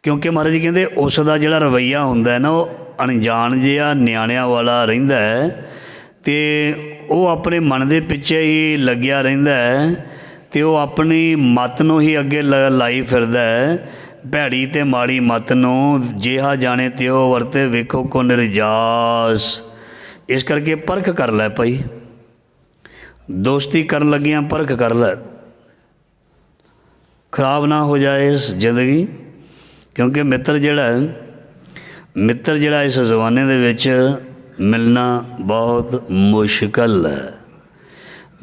ਕਿਉਂਕਿ ਮਹਾਰਾਜ ਜੀ ਕਹਿੰਦੇ ਉਸ ਦਾ ਜਿਹੜਾ ਰਵੱਈਆ ਹੁੰਦਾ ਹੈ ਨਾ, ਉਹ ਅਣਜਾਣ ਜਿਹਾ ਨਿਆਣਿਆਂ ਵਾਲਾ ਰਹਿੰਦਾ ਹੈ ਅਤੇ ਉਹ ਆਪਣੇ ਮਨ ਦੇ ਪਿੱਛੇ ਹੀ ਲੱਗਿਆ ਰਹਿੰਦਾ ਹੈ ਅਤੇ ਉਹ ਆਪਣੀ ਮੱਤ ਨੂੰ ਹੀ ਅੱਗੇ ਲਾਈ ਫਿਰਦਾ ਹੈ, ਭੈੜੀ ਅਤੇ ਮਾੜੀ ਮੱਤ ਨੂੰ। ਜਿਹਾ ਜਾਣੇ ਤਿਉ ਵਰਤੇ ਵੇਖੋ ਕੋ ਨਿਰਜਾਸ। ਇਸ ਕਰਕੇ ਪਰਖ ਕਰ ਲੈ ਭਾਈ, ਦੋਸਤੀ ਕਰਨ ਲੱਗਿਆਂ ਪਰਖ ਕਰ ਲੈ, ਖਰਾਬ ਨਾ ਹੋ ਜਾਏ ਜ਼ਿੰਦਗੀ। ਕਿਉਂਕਿ ਮਿੱਤਰ ਜਿਹੜਾ ਇਸ ਜ਼ਮਾਨੇ ਦੇ ਵਿੱਚ ਮਿਲਣਾ ਬਹੁਤ ਮੁਸ਼ਕਲ ਹੈ।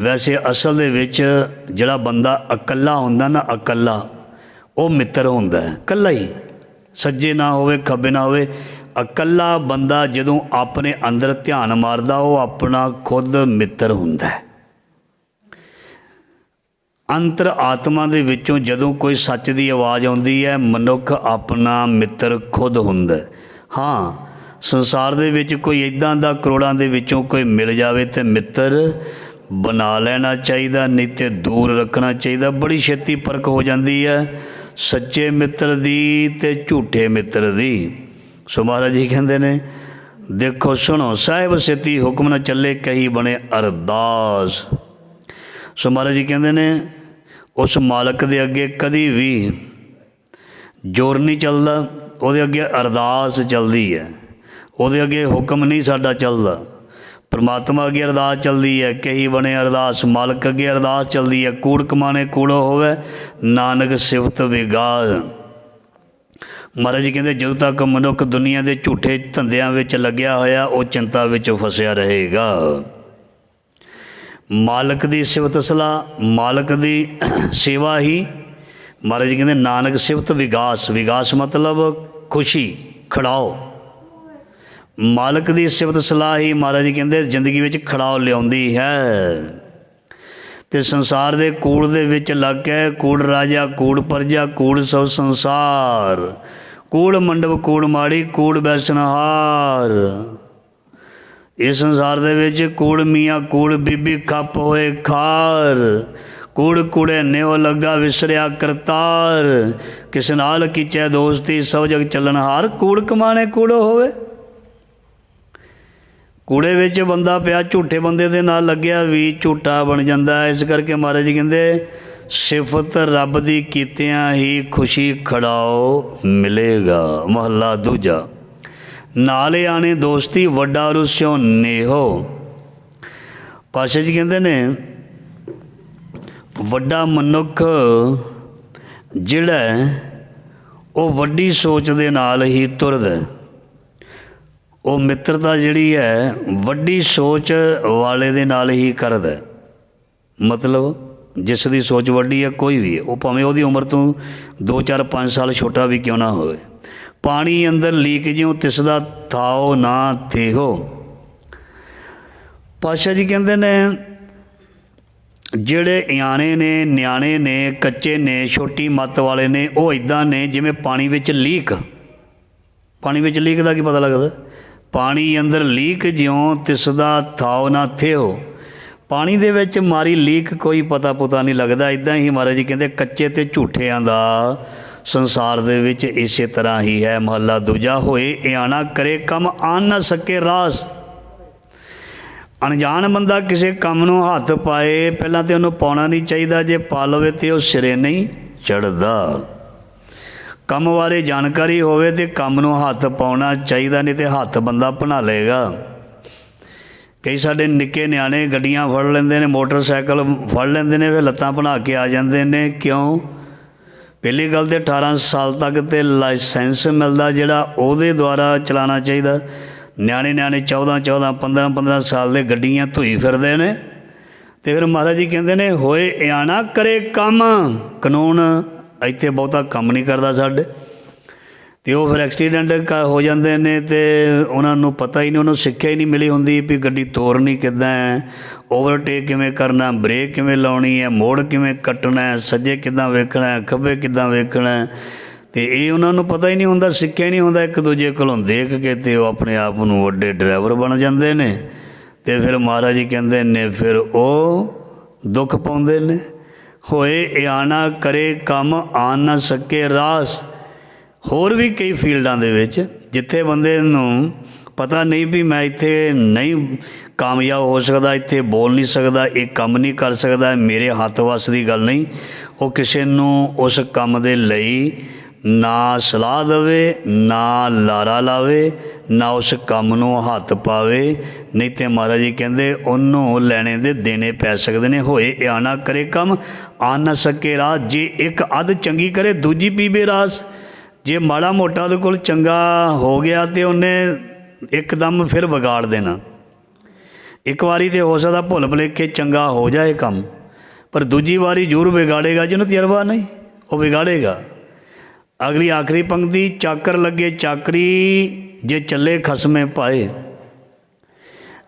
ਵੈਸੇ ਅਸਲ ਦੇ ਵਿੱਚ ਜਿਹੜਾ ਬੰਦਾ ਇਕੱਲਾ ਹੁੰਦਾ ਨਾ, ਇਕੱਲਾ, ਉਹ ਮਿੱਤਰ ਹੁੰਦਾ ਹੈ। ਇਕੱਲਾ ਹੀ, ਸੱਜੇ ਨਾ ਹੋਵੇ ਖੱਬੇ ਨਾ ਹੋਵੇ, ਇਕੱਲਾ ਬੰਦਾ ਜਦੋਂ ਆਪਣੇ ਅੰਦਰ ਧਿਆਨ ਮਾਰਦਾ, ਉਹ ਆਪਣਾ ਖੁਦ ਮਿੱਤਰ ਹੁੰਦਾ ਹੈ। ਅੰਤਰ ਆਤਮਾ ਦੇ ਵਿੱਚੋਂ ਜਦੋਂ ਕੋਈ ਸੱਚ ਦੀ ਆਵਾਜ਼ ਆਉਂਦੀ ਹੈ, ਮਨੁੱਖ ਆਪਣਾ ਮਿੱਤਰ ਖੁਦ ਹੁੰਦਾ। ਹਾਂ, ਸੰਸਾਰ ਦੇ ਵਿੱਚ ਕੋਈ ਇੱਦਾਂ ਦਾ ਕਰੋੜਾਂ ਦੇ ਵਿੱਚੋਂ ਕੋਈ ਮਿਲ ਜਾਵੇ ਤਾਂ ਮਿੱਤਰ ਬਣਾ ਲੈਣਾ ਚਾਹੀਦਾ, ਨਹੀਂ ਤਾਂ ਦੂਰ ਰੱਖਣਾ ਚਾਹੀਦਾ। ਬੜੀ ਛੇਤੀ ਪਰਖ ਹੋ ਜਾਂਦੀ ਹੈ ਸੱਚੇ ਮਿੱਤਰ ਦੀ ਅਤੇ ਝੂਠੇ ਮਿੱਤਰ ਦੀ। ਸੋ ਮਹਾਰਾਜ ਜੀ ਕਹਿੰਦੇ ਨੇ, ਦੇਖੋ ਸੁਣੋ ਸਾਹਿਬ ਸੇਤੀ ਹੁਕਮ ਨਾ ਚੱਲੇ, ਕਹੀ ਬਣੇ ਅਰਦਾਸ। ਸੋ ਮਹਾਰਾਜ ਜੀ ਕਹਿੰਦੇ ਨੇ ਉਸ ਮਾਲਕ ਦੇ ਅੱਗੇ ਕਦੀ ਵੀ ਜ਼ੋਰ ਨਹੀਂ ਚੱਲਦਾ, ਉਹਦੇ ਅੱਗੇ ਅਰਦਾਸ ਚੱਲਦੀ ਹੈ, ਉਹਦੇ ਅੱਗੇ ਹੁਕਮ ਨਹੀਂ ਸਾਡਾ ਚੱਲਦਾ। ਪਰਮਾਤਮਾ ਅੱਗੇ ਅਰਦਾਸ ਚੱਲਦੀ ਹੈ, ਕਹੀ ਬਣੇ ਅਰਦਾਸ। ਮਾਲਕ ਅੱਗੇ ਅਰਦਾਸ ਚੱਲਦੀ ਹੈ, ਕੂੜ ਕਮਾਣੇ ਕੂੜੋ ਹੋਵੇ, ਨਾਨਕ ਸਿਫਤ ਵਿਗਾਸ। ਮਹਾਰਾਜ ਜੀ ਕਹਿੰਦੇ ਜਦੋਂ ਤੱਕ ਮਨੁੱਖ ਦੁਨੀਆ ਦੇ ਝੂਠੇ ਧੰਦਿਆਂ ਵਿੱਚ ਲੱਗਿਆ ਹੋਇਆ, ਉਹ ਚਿੰਤਾ ਵਿੱਚ ਫਸਿਆ ਰਹੇਗਾ। ਮਾਲਕ ਦੀ ਸਿਫਤ ਸਲਾਹ, ਮਾਲਕ ਦੀ ਸੇਵਾ ਹੀ ਮਹਾਰਾਜ ਜੀ ਕਹਿੰਦੇ ਨਾਨਕ ਸਿਫਤ ਵਿਗਾਸ। ਵਿਗਾਸ ਮਤਲਬ ਖੁਸ਼ੀ, ਖੜਾਓ। ਮਾਲਕ ਦੀ ਸਿਫਤ ਸਲਾਹ ਹੀ ਮਹਾਰਾਜ ਜੀ ਕਹਿੰਦੇ ਜ਼ਿੰਦਗੀ ਵਿੱਚ ਖੜਾਓ ਲਿਆਉਂਦੀ ਹੈ। ਅਤੇ ਸੰਸਾਰ ਦੇ ਕੂੜ ਦੇ ਵਿੱਚ ਲੱਗ ਕੇ ਕੂੜ ਰਾਜਾ, ਕੂੜ ਪ੍ਰਜਾ, ਕੂੜ ਸਭ ਸੰਸਾਰ, ਕੂੜ ਮੰਡਪ, ਕੂੜ ਮਾੜੀ, ਕੂੜ ਬੈਸਨਹਾਰ। ਇਸ ਸੰਸਾਰ ਦੇ ਵਿੱਚ ਕੂੜ ਮੀਆਂ, ਕੂੜ ਬੀਬੀ, ਖੱਪ ਹੋਏ ਖਾਰ, ਕੂੜ ਕੂੜੇ ਨਿਉ ਲੱਗਾ ਵਿਸਰਿਆ ਕਰਤਾਰ, ਕਿਸ ਨਾਲ ਕੀਚੈ ਦੋਸਤੀ ਸਭ ਜਗ ਚੱਲਣਹਾਰ। ਕੂੜ ਕਮਾਣੇ ਕੂੜੋ ਹੋਵੇ, ਕੂੜੇ ਵਿੱਚ ਬੰਦਾ ਪਿਆ, ਝੂਠੇ ਬੰਦੇ ਦੇ ਨਾਲ ਲੱਗਿਆ ਵੀ ਝੂਠਾ ਬਣ ਜਾਂਦਾ। ਇਸ ਕਰਕੇ ਮਹਾਰਾਜ ਜੀ ਕਹਿੰਦੇ ਸਿਫਤ ਰੱਬ ਦੀ ਕੀਤਿਆਂ ਹੀ ਖੁਸ਼ੀ ਖੜਾਓ ਮਿਲੇਗਾ। ਮਹੱਲਾ ਦੂਜਾ। ਨਾਲੇ ਆਣੇ ਦੋਸਤੀ ਵੱਡਾ ਰੁਸਿਓ ਨੇਹੋ। ਪਾਤਸ਼ਾਹ ਜੀ ਕਹਿੰਦੇ ਨੇ ਵੱਡਾ ਮਨੁੱਖ ਜਿਹੜਾ ਉਹ ਵੱਡੀ ਸੋਚ ਦੇ ਨਾਲ ਹੀ ਤੁਰਦਾ। ਉਹ ਮਿੱਤਰਤਾ ਜਿਹੜੀ ਹੈ ਵੱਡੀ ਸੋਚ ਵਾਲੇ ਦੇ ਨਾਲ ਹੀ ਕਰਦਾ। ਮਤਲਬ ਜਿਸ ਦੀ ਸੋਚ ਵੱਡੀ ਹੈ, ਕੋਈ ਵੀ ਹੈ, ਉਹ ਭਾਵੇਂ ਉਹਦੀ ਉਮਰ ਤੋਂ 2, 4, 5 ਸਾਲ ਛੋਟਾ ਵੀ ਕਿਉਂ ਨਾ ਹੋਵੇ। ਪਾਣੀ ਅੰਦਰ ਲੀਕ ਜਿਉਂ ਤਿਸਦਾ ਥਾਓ ਨਾ ਥੇਹੋ। ਪਾਤਸ਼ਾਹ ਜੀ ਕਹਿੰਦੇ ਨੇ ਜਿਹੜੇ ਇਆਣੇ ਨੇ, ਨਿਆਣੇ ਨੇ, ਕੱਚੇ ਨੇ, ਛੋਟੀ ਮੱਤ ਵਾਲੇ ਨੇ, ਉਹ ਇੱਦਾਂ ਨੇ ਜਿਵੇਂ ਪਾਣੀ ਵਿੱਚ ਲੀਕ। ਪਾਣੀ ਵਿੱਚ ਲੀਕ ਦਾ ਕੀ ਪਤਾ ਲੱਗਦਾ? ਪਾਣੀ ਅੰਦਰ ਲੀਕ ਜਿਉਂ ਤਿਸਦਾ ਥਾਓ ਨਾ ਥੇਹੋ। ਪਾਣੀ ਦੇ ਵਿੱਚ ਮਾਰੀ ਲੀਕ ਕੋਈ ਪਤਾ ਪੁਤਾ ਨਹੀਂ ਲੱਗਦਾ। ਇੱਦਾਂ ਹੀ ਮਹਾਰਾਜ ਜੀ ਕਹਿੰਦੇ ਕੱਚੇ ਅਤੇ ਝੂਠਿਆਂ ਦਾ ਸੰਸਾਰ ਦੇ ਵਿੱਚ ਇਸੇ ਤਰ੍ਹਾਂ ਹੀ ਹੈ। ਮਹੱਲਾ ਦੂਜਾ। ਹੋਏ ਇਆਣਾ ਕਰੇ ਕੰਮ ਆਨ ਨਾ ਸਕੇ ਰਾਸ। ਅਣਜਾਣ ਬੰਦਾ ਕਿਸੇ ਕੰਮ ਨੂੰ ਹੱਥ ਪਾਏ, ਪਹਿਲਾਂ ਤਾਂ ਉਹਨੂੰ ਪਾਉਣਾ ਨਹੀਂ ਚਾਹੀਦਾ। ਜੇ ਪਾ ਲਵੇ ਤਾਂ ਉਹ ਸਿਰੇ ਨਹੀਂ ਚੜ੍ਹਦਾ। ਕੰਮ ਬਾਰੇ ਜਾਣਕਾਰੀ ਹੋਵੇ ਤੇ ਕੰਮ ਨੂੰ ਹੱਥ ਪਾਉਣਾ ਚਾਹੀਦਾ, ਨਹੀਂ ਤੇ ਹੱਥ ਬੰਦਾ ਬਣਾ ਲਏਗਾ। ਕਈ ਸਾਡੇ ਨਿੱਕੇ ਨਿਆਣੇ ਗੱਡੀਆਂ ਫੜ ਲੈਂਦੇ ਨੇ, ਮੋਟਰਸਾਈਕਲ ਫੜ ਲੈਂਦੇ ਨੇ, ਫਿਰ ਲੱਤਾਂ ਬਣਾ ਕੇ ਆ ਜਾਂਦੇ ਨੇ। ਕਿਉਂ? ਪਹਿਲੀ ਗੱਲ ਤਾਂ 18 ਸਾਲ ਤੱਕ ਤੇ ਲਾਇਸੈਂਸ ਮਿਲਦਾ ਜਿਹੜਾ ਉਹਦੇ ਦੁਆਰਾ ਚਲਾਉਣਾ ਚਾਹੀਦਾ। ਨਿਆਣੇ 14 15 ਸਾਲ ਦੇ ਗੱਡੀਆਂ ਧੋਈ ਫਿਰਦੇ ਨੇ। ਅਤੇ ਫਿਰ ਮਹਾਰਾਜ ਜੀ ਕਹਿੰਦੇ ਨੇ ਹੋਏ ਇਆਣਾ ਕਰੇ ਕੰਮ। ਕਾਨੂੰਨ ਇੱਥੇ ਬਹੁਤਾ ਕੰਮ ਨਹੀਂ ਕਰਦਾ ਸਾਡੇ, ਅਤੇ ਉਹ ਫਿਰ ਐਕਸੀਡੈਂਟ ਹੋ ਜਾਂਦੇ ਨੇ ਅਤੇ ਉਹਨਾਂ ਨੂੰ ਪਤਾ ਹੀ ਨਹੀਂ, ਉਹਨੂੰ ਸਿੱਖਿਆ ਹੀ ਨਹੀਂ ਮਿਲੀ ਹੁੰਦੀ ਵੀ ਗੱਡੀ ਤੋਰਨੀ ਕਿੱਦਾਂ ਹੈ, ਓਵਰਟੇਕ ਕਿਵੇਂ ਕਰਨਾ, ਬ੍ਰੇਕ ਕਿਵੇਂ ਲਾਉਣੀ ਹੈ, ਮੋੜ ਕਿਵੇਂ ਕੱਟਣਾ, ਸੱਜੇ ਕਿੱਦਾਂ ਵੇਖਣਾ, ਖੱਬੇ ਕਿੱਦਾਂ ਵੇਖਣਾ। ਅਤੇ ਇਹ ਉਹਨਾਂ ਨੂੰ ਪਤਾ ਹੀ ਨਹੀਂ ਹੁੰਦਾ, ਸਿੱਖਿਆ ਹੀ ਨਹੀਂ ਹੁੰਦਾ। ਇੱਕ ਦੂਜੇ ਕੋਲੋਂ ਦੇਖ ਕੇ ਅਤੇ ਉਹ ਆਪਣੇ ਆਪ ਨੂੰ ਵੱਡੇ ਡਰਾਈਵਰ ਬਣ ਜਾਂਦੇ ਨੇ। ਅਤੇ ਫਿਰ ਮਹਾਰਾਜ ਜੀ ਕਹਿੰਦੇ ਨੇ ਫਿਰ ਉਹ ਦੁੱਖ ਪਾਉਂਦੇ ਨੇ। ਹੋਏ ਇਆਣਾ ਕਰੇ ਕੰਮ ਆਨ ਨਾ ਸਕੇ ਰਾਸ। ਹੋਰ ਵੀ ਕਈ ਫੀਲਡਾਂ ਦੇ ਵਿੱਚ ਜਿੱਥੇ ਬੰਦੇ ਨੂੰ ਪਤਾ ਨਹੀਂ ਵੀ ਮੈਂ ਇੱਥੇ ਨਹੀਂ ਕਾਮਯਾਬ ਹੋ ਸਕਦਾ, ਇੱਥੇ ਬੋਲ ਨਹੀਂ ਸਕਦਾ, ਇਹ ਕੰਮ ਨਹੀਂ ਕਰ ਸਕਦਾ, ਮੇਰੇ ਹੱਥ ਵੱਸ ਦੀ ਗੱਲ ਨਹੀਂ। ਉਹ ਕਿਸੇ ਨੂੰ ਉਸ ਕੰਮ ਦੇ ਲਈ ਨਾ ਸਲਾਹ ਦੇਵੇ, ਨਾ ਲਾਰਾ ਲਾਵੇ, ਨਾ ਉਸ ਕੰਮ ਨੂੰ ਹੱਥ ਪਾਵੇ, ਨਹੀਂ ਤਾਂ ਮਹਾਰਾਜ ਜੀ ਕਹਿੰਦੇ ਉਹਨੂੰ ਲੈਣੇ ਦੇ ਦੇਣੇ ਪੈ ਸਕਦੇ ਨੇ। ਹੋਏ ਇਆਣਾ ਕਰੇ ਕੰਮ ਆਨ ਨਾ ਸਕੇ ਰਾਸ। ਜੇ ਇੱਕ ਅੱਧ ਚੰਗੀ ਕਰੇ ਦੂਜੀ ਪੀਵੇ ਰਾਸ। ਜੇ ਮਾੜਾ ਮੋਟਾ ਉਹਦੇ ਕੋਲ ਚੰਗਾ ਹੋ ਗਿਆ ਤਾਂ ਉਹਨੇ ਇੱਕਦਮ ਫਿਰ ਵਿਗਾੜ ਦੇਣਾ। ਇੱਕ ਵਾਰੀ ਤਾਂ ਹੋ ਸਕਦਾ ਭੁੱਲ ਭੁਲੇਖੇ ਚੰਗਾ ਹੋ ਜਾਏ ਕੰਮ, ਪਰ ਦੂਜੀ ਵਾਰੀ ਜ਼ਰੂਰ ਵਿਗਾੜੇਗਾ। ਜਿਹਨੂੰ ਤਜਰਬਾ ਨਹੀਂ ਉਹ ਵਿਗਾੜੇਗਾ। ਅਗਲੀ ਆਖਰੀ ਪੰਕਤੀ, ਚਾਕਰ ਲੱਗੇ ਚਾਕਰੀ ਜੇ ਚੱਲੇ ਖਸਮੇ ਪਾਏ।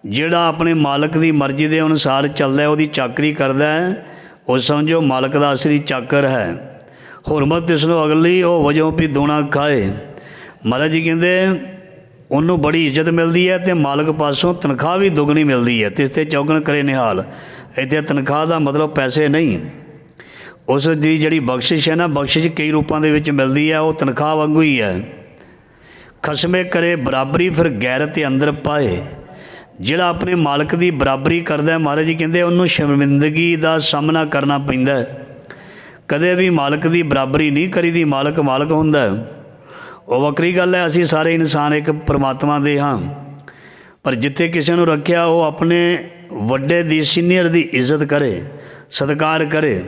ਜਿਹੜਾ ਆਪਣੇ ਮਾਲਕ ਦੀ ਮਰਜ਼ੀ ਦੇ ਅਨੁਸਾਰ ਚੱਲਦਾ, ਉਹਦੀ ਚਾਕਰੀ ਕਰਦਾ, ਉਹ ਸਮਝੋ ਮਾਲਕ ਦਾ ਅਸਲੀ ਚਾਕਰ ਹੈ। ਹੁਰਮਤ ਇਸ ਨੂੰ ਅਗਲੀ ਉਹ ਵਜੋਂ ਵੀ ਦੋਣਾ ਖਾਏ। ਮਹਾਰਾਜ ਜੀ ਕਹਿੰਦੇ ਉਹਨੂੰ ਬੜੀ ਇੱਜ਼ਤ ਮਿਲਦੀ ਹੈ ਅਤੇ ਮਾਲਕ ਪਾਸੋਂ ਤਨਖਾਹ ਵੀ ਦੁੱਗਣੀ ਮਿਲਦੀ ਹੈ। ਤਿਸ 'ਤੇ ਚੌਗਣ ਕਰੇ ਨਿਹਾਲ। ਇੱਥੇ ਤਨਖਾਹ ਦਾ ਮਤਲਬ ਪੈਸੇ ਨਹੀਂ, ਉਸ ਦੀ ਜਿਹੜੀ ਬਖਸ਼ਿਸ਼ ਹੈ ਨਾ, ਬਖਸ਼ਿਸ਼ ਕਈ ਰੂਪਾਂ ਦੇ ਵਿੱਚ ਮਿਲਦੀ ਹੈ, ਉਹ ਤਨਖਾਹ ਵਾਂਗੂ ਹੀ ਹੈ। ਖਸਮੇ ਕਰੇ ਬਰਾਬਰੀ ਫਿਰ ਗੈਰਤ ਅੰਦਰ ਪਾਏ। ਜਿਹੜਾ ਆਪਣੇ ਮਾਲਕ ਦੀ ਬਰਾਬਰੀ ਕਰਦਾ, ਮਹਾਰਾਜ ਜੀ ਕਹਿੰਦੇ ਉਹਨੂੰ ਸ਼ਰਮਿੰਦਗੀ ਦਾ ਸਾਹਮਣਾ ਕਰਨਾ ਪੈਂਦਾ। ਕਦੇ ਵੀ ਮਾਲਕ ਦੀ ਬਰਾਬਰੀ ਨਹੀਂ ਕਰੀਦੀ। ਮਾਲਕ ਮਾਲਕ ਹੁੰਦਾ, ਉਹ ਵੱਖਰੀ ਗੱਲ ਹੈ। ਅਸੀਂ ਸਾਰੇ ਇਨਸਾਨ ਇੱਕ ਪਰਮਾਤਮਾ ਦੇ ਹਾਂ, ਪਰ ਜਿੱਥੇ ਕਿਸੇ ਨੂੰ ਰੱਖਿਆ ਉਹ ਆਪਣੇ ਵੱਡੇ ਦੀ, ਸੀਨੀਅਰ ਦੀ ਇੱਜ਼ਤ ਕਰੇ, ਸਤਿਕਾਰ ਕਰੇ।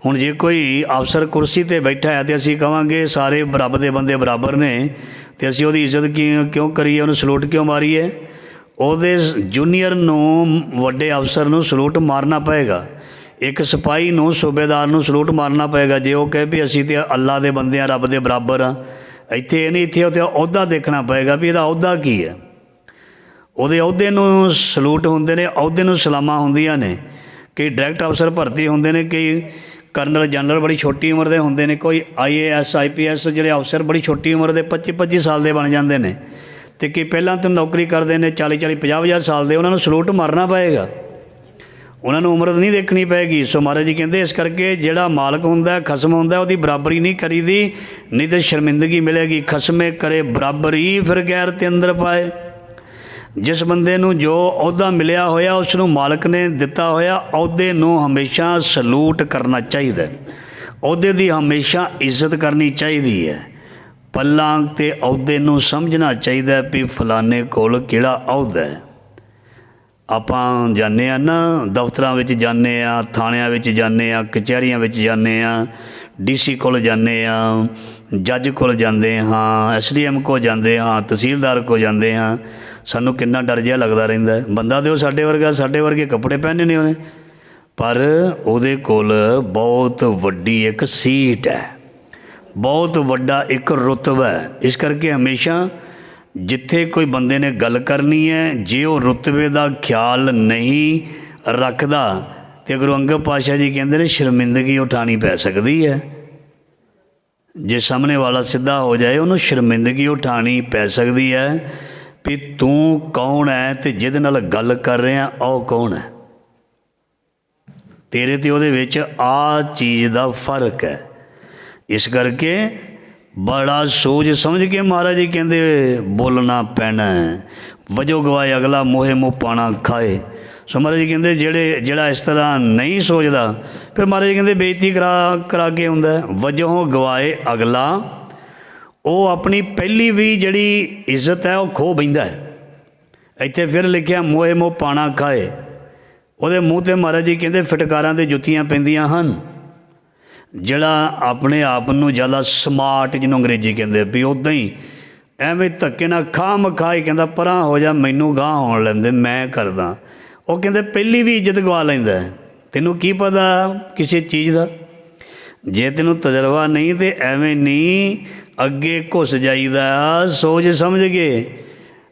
ਹੁਣ ਜੇ ਕੋਈ ਅਫਸਰ ਕੁਰਸੀ 'ਤੇ ਬੈਠਾ ਹੈ ਅਤੇ ਅਸੀਂ ਕਹਾਂਗੇ ਸਾਰੇ ਰੱਬ ਦੇ ਬੰਦੇ ਬਰਾਬਰ ਨੇ, ਅਤੇ ਅਸੀਂ ਉਹਦੀ ਇੱਜ਼ਤ ਕਿਉਂ ਕਰੀਏ, ਉਹਨੂੰ ਸਲੂਟ ਕਿਉਂ ਮਾਰੀਏ? ਉਹਦੇ ਜੂਨੀਅਰ ਨੂੰ, ਵੱਡੇ ਅਫਸਰ ਨੂੰ ਸਲੂਟ ਮਾਰਨਾ ਪਏਗਾ। ਇੱਕ ਸਿਪਾਹੀ ਨੂੰ, ਸੂਬੇਦਾਰ ਨੂੰ ਸਲੂਟ ਮਾਰਨਾ ਪਏਗਾ ਜੇ ਉਹ ਕਹੇ ਵੀ ਅਸੀਂ ਤਾਂ ਅੱਲਾ ਦੇ ਬੰਦੇ ਹਾਂ, ਰੱਬ ਦੇ ਬਰਾਬਰ ਹਾਂ। ਇੱਥੇ ਇਹ ਨਹੀਂ, ਇੱਥੇ ਉਹਦਾ ਅਹੁਦਾ ਦੇਖਣਾ ਪਏਗਾ ਵੀ ਇਹਦਾ ਅਹੁਦਾ ਕੀ ਹੈ। ਉਹਦੇ ਅਹੁਦੇ ਨੂੰ ਸਲੂਟ ਹੁੰਦੇ ਨੇ, ਅਹੁਦੇ ਨੂੰ ਸਲਾਮਾਂ ਹੁੰਦੀਆਂ ਨੇ। ਕਈ ਡਾਇਰੈਕਟ ਅਫਸਰ ਭਰਤੀ ਹੁੰਦੇ ਨੇ, ਕਈ ਕਰਨਲ ਜਨਰਲ ਬੜੀ ਛੋਟੀ ਉਮਰ ਦੇ ਹੁੰਦੇ ਨੇ, ਕੋਈ IAS IPS ਜਿਹੜੇ ਅਫਸਰ ਬੜੀ ਛੋਟੀ ਉਮਰ ਦੇ 25 ਸਾਲ ਦੇ ਬਣ ਜਾਂਦੇ ਨੇ, ਅਤੇ ਕਈ ਪਹਿਲਾਂ ਤੋਂ ਨੌਕਰੀ ਕਰਦੇ ਨੇ 40 50 ਸਾਲ ਦੇ। ਉਹਨਾਂ ਨੂੰ ਸਲੂਟ ਮਾਰਨਾ ਪਏਗਾ, ਉਹਨਾਂ ਨੂੰ ਉਮਰ ਨਹੀਂ ਦੇਖਣੀ ਪਏਗੀ। ਸੋ ਮਹਾਰਾਜ ਜੀ ਕਹਿੰਦੇ ਇਸ ਕਰਕੇ ਜਿਹੜਾ ਮਾਲਕ ਹੁੰਦਾ, ਖਸਮ ਹੁੰਦਾ, ਉਹਦੀ ਬਰਾਬਰੀ ਨਹੀਂ ਕਰੀਦੀ, ਨਹੀਂ ਤਾਂ ਸ਼ਰਮਿੰਦਗੀ ਮਿਲੇਗੀ। ਖਸਮੇ ਕਰੇ ਬਰਾਬਰੀ ਫਿਰ ਗੈਰ ਤੇ ਅੰਦਰ ਪਾਏ। ਜਿਸ ਬੰਦੇ ਨੂੰ ਜੋ ਅਹੁਦਾ ਮਿਲਿਆ ਹੋਇਆ, ਉਸ ਨੂੰ ਮਾਲਕ ਨੇ ਦਿੱਤਾ ਹੋਇਆ ਅਹੁਦੇ ਨੂੰ ਹਮੇਸ਼ਾ ਸਲੂਟ ਕਰਨਾ ਚਾਹੀਦਾ। ਅਹੁਦੇ ਦੀ ਹਮੇਸ਼ਾ ਇੱਜ਼ਤ ਕਰਨੀ ਚਾਹੀਦੀ ਹੈ। ਪੱਲਾਂ ਅਤੇ ਅਹੁਦੇ ਨੂੰ ਸਮਝਣਾ ਚਾਹੀਦਾ ਵੀ ਫਲਾਣੇ ਕੋਲ ਕਿਹੜਾ ਅਹੁਦਾ ਹੈ। ਆਪਾਂ ਜਾਂਦੇ ਹਾਂ ਨਾ, ਦਫ਼ਤਰਾਂ ਵਿੱਚ ਜਾਂਦੇ ਹਾਂ, ਥਾਣਿਆਂ ਵਿੱਚ ਜਾਂਦੇ ਹਾਂ, ਕਚਹਿਰੀਆਂ ਵਿੱਚ ਜਾਂਦੇ ਹਾਂ, DC ਕੋਲ ਜਾਂਦੇ ਹਾਂ, ਜੱਜ ਕੋਲ ਜਾਂਦੇ ਹਾਂ, SDM ਕੋਲ ਜਾਂਦੇ ਹਾਂ, ਤਹਿਸੀਲਦਾਰ ਕੋਲ ਜਾਂਦੇ ਹਾਂ। ਸਾਨੂੰ ਕਿੰਨਾ ਡਰ ਜਿਹਾ ਲੱਗਦਾ ਰਹਿੰਦਾ। ਬੰਦਾ ਤਾਂ ਉਹ ਸਾਡੇ ਵਰਗਾ, ਸਾਡੇ ਵਰਗੇ ਕੱਪੜੇ ਪਹਿਨੇ ਨੇ ਉਹਨੇ, ਪਰ ਉਹਦੇ ਕੋਲ ਬਹੁਤ ਵੱਡੀ ਇੱਕ ਸੀਟ ਹੈ, ਬਹੁਤ ਵੱਡਾ ਇੱਕ ਰੁਤਬਾ ਹੈ। ਇਸ ਕਰਕੇ ਹਮੇਸ਼ਾ ਜਿੱਥੇ ਕੋਈ ਬੰਦੇ ਨੇ ਗੱਲ ਕਰਨੀ ਹੈ, ਜੇ ਉਹ ਰੁਤਬੇ ਦਾ ਖਿਆਲ ਨਹੀਂ ਰੱਖਦਾ ਅਤੇ ਗੁਰੂ ਅੰਗਦ ਪਾਤਸ਼ਾਹ ਜੀ ਕਹਿੰਦੇ ਨੇ ਸ਼ਰਮਿੰਦਗੀ ਉਠਾਉਣੀ ਪੈ ਸਕਦੀ ਹੈ। ਜੇ ਸਾਹਮਣੇ ਵਾਲਾ ਸਿੱਧਾ ਹੋ ਜਾਏ, ਉਹਨੂੰ ਸ਼ਰਮਿੰਦਗੀ ਉਠਾਉਣੀ ਪੈ ਸਕਦੀ ਹੈ ਵੀ ਤੂੰ ਕੌਣ ਹੈ ਅਤੇ ਜਿਹਦੇ ਨਾਲ ਗੱਲ ਕਰ ਰਿਹਾ ਉਹ ਕੌਣ ਹੈ। ਤੇਰੇ ਅਤੇ ਉਹਦੇ ਵਿੱਚ ਆਹ ਚੀਜ਼ ਦਾ ਫਰਕ ਹੈ। ਇਸ ਕਰਕੇ ਬੜਾ ਸੋਚ ਸਮਝ ਕੇ ਮਹਾਰਾਜ ਜੀ ਕਹਿੰਦੇ ਬੋਲਣਾ ਪੈਣਾ। ਵਜੋਂ ਗਵਾਏ ਅਗਲਾ ਮੋਹੇ ਮੂੰਹ ਪਾਣਾ ਖਾਏ। ਸੋ ਮਹਾਰਾਜ ਜੀ ਕਹਿੰਦੇ ਜਿਹੜਾ ਇਸ ਤਰ੍ਹਾਂ ਨਹੀਂ ਸੋਚਦਾ, ਫਿਰ ਮਹਾਰਾਜ ਜੀ ਕਹਿੰਦੇ ਬੇਇੱਜ਼ਤੀ ਕਰਾ ਕੇ ਹੁੰਦਾ। ਵਜੋਂ ਗਵਾਏ ਅਗਲਾ ਉਹ ਆਪਣੀ ਪਹਿਲੀ ਵੀ ਜਿਹੜੀ ਇੱਜ਼ਤ ਹੈ ਉਹ ਖੋ ਬਹਿੰਦਾ ਹੈ। ਇੱਥੇ ਫਿਰ ਲਿਖਿਆ ਮੋਏ ਮੋਹ ਪਾਣਾ ਖਾਏ, ਉਹਦੇ ਮੂੰਹ 'ਤੇ ਮਹਾਰਾਜ ਜੀ ਕਹਿੰਦੇ ਫਟਕਾਰਾਂ ਦੇ ਜੁੱਤੀਆਂ ਪੈਂਦੀਆਂ ਹਨ। ਜਿਹੜਾ ਆਪਣੇ ਆਪ ਨੂੰ ਜ਼ਿਆਦਾ ਸਮਾਰਟ, ਜਿਹਨੂੰ ਅੰਗਰੇਜ਼ੀ ਕਹਿੰਦੇ, ਵੀ ਉੱਦਾਂ ਹੀ ਐਵੇਂ ਧੱਕੇ ਨਾਲ ਖਾਹ ਹੀ ਕਹਿੰਦਾ ਪਰਾਂ ਹੋ ਜਾ, ਮੈਨੂੰ ਗਾਂਹ ਹੋਣ ਲੈਂਦੇ, ਮੈਂ ਕਰਦਾ। ਉਹ ਕਹਿੰਦੇ ਪਹਿਲੀ ਵੀ ਇੱਜ਼ਤ ਗਵਾ ਲੈਂਦਾ। ਤੈਨੂੰ ਕੀ ਪਤਾ ਕਿਸੇ ਚੀਜ਼ ਦਾ? ਜੇ ਤੈਨੂੰ ਤਜਰਬਾ ਨਹੀਂ ਤਾਂ ਐਵੇਂ ਨਹੀਂ ਅੱਗੇ ਘੁੱਸ ਜਾਈਦਾ ਸੋਚ ਸਮਝ ਕੇ।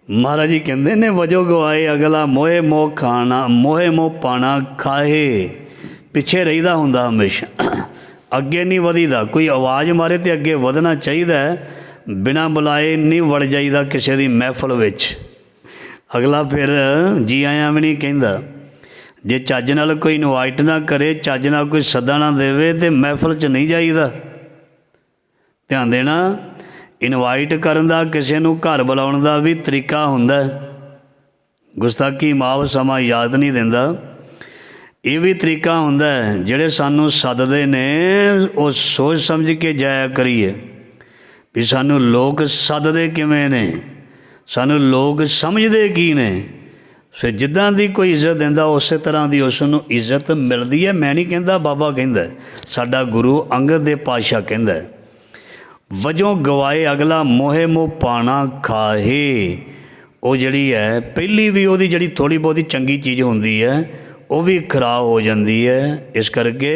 ਮਹਾਰਾਜ ਜੀ ਕਹਿੰਦੇ ਨੇ ਵਜੋ ਗਵਾਏ ਅਗਲਾ ਮੋਏ ਮੋਹ ਖਾਣਾ, ਮੋਹੇ ਮੋਹ ਪਾਣਾ ਖਾਏ। ਪਿੱਛੇ ਰਹੀਦਾ ਹੁੰਦਾ ਹਮੇਸ਼ਾ, ਅੱਗੇ ਨਹੀਂ ਵਧੀਦਾ। ਕੋਈ ਆਵਾਜ਼ ਮਾਰੇ ਤਾਂ ਅੱਗੇ ਵਧਣਾ ਚਾਹੀਦਾ, ਬਿਨਾਂ ਬੁਲਾਏ ਨਹੀਂ ਵੜ ਜਾਈਦਾ ਕਿਸੇ ਦੀ ਮਹਿਫਲ ਵਿੱਚ। ਅਗਲਾ ਫਿਰ ਜੀ ਆਇਆਂ ਵੀ ਨਹੀਂ ਕਹਿੰਦਾ। ਜੇ ਚੱਜ ਨਾਲ ਕੋਈ ਇਨਵਾਈਟ ਨਾ ਕਰੇ, ਚੱਜ ਨਾਲ ਕੋਈ ਸੱਦਾ ਨਾ ਦੇਵੇ, ਤਾਂ ਮਹਿਫਲ 'ਚ ਨਹੀਂ ਜਾਈਦਾ। ਧਿਆਨ ਦੇਣਾ, ਇਨਵਾਈਟ ਕਰਨ ਦਾ, ਕਿਸੇ ਨੂੰ ਘਰ ਬੁਲਾਉਣ ਦਾ ਵੀ ਤਰੀਕਾ ਹੁੰਦਾ। ਗੁਸਤਾਖੀ ਮਾਫ, ਸਮਾਂ ਯਾਦ ਨਹੀਂ ਦਿੰਦਾ। ਇਹ ਵੀ ਤਰੀਕਾ ਹੁੰਦਾ। ਜਿਹੜੇ ਸਾਨੂੰ ਸੱਦਦੇ ਨੇ ਉਹ ਸੋਚ ਸਮਝ ਕੇ ਜਾਇਆ ਕਰੀਏ ਵੀ ਸਾਨੂੰ ਲੋਕ ਸੱਦਦੇ ਕਿਵੇਂ ਨੇ, ਸਾਨੂੰ ਲੋਕ ਸਮਝਦੇ ਕੀ ਨੇ। ਫਿਰ ਜਿੱਦਾਂ ਦੀ ਕੋਈ ਇੱਜ਼ਤ ਦਿੰਦਾ ਉਸੇ ਤਰ੍ਹਾਂ ਦੀ ਉਸ ਨੂੰ ਇੱਜ਼ਤ ਮਿਲਦੀ ਹੈ। ਮੈਂ ਨਹੀਂ ਕਹਿੰਦਾ, ਬਾਬਾ ਕਹਿੰਦਾ, ਸਾਡਾ ਗੁਰੂ ਅੰਗਦ ਦੇ ਪਾਤਸ਼ਾਹ ਕਹਿੰਦਾ, ਵਜੋਂ ਗਵਾਏ ਅਗਲਾ ਮੋਹੇ ਮੋਹ ਪਾਣਾ ਖਾਹੇ। ਉਹ ਜਿਹੜੀ ਹੈ ਪਹਿਲੀ ਵੀ ਉਹਦੀ ਜਿਹੜੀ ਥੋੜ੍ਹੀ ਬਹੁਤੀ ਚੰਗੀ ਚੀਜ਼ ਹੁੰਦੀ ਹੈ ਉਹ ਵੀ ਖਰਾਬ ਹੋ ਜਾਂਦੀ ਹੈ। ਇਸ ਕਰਕੇ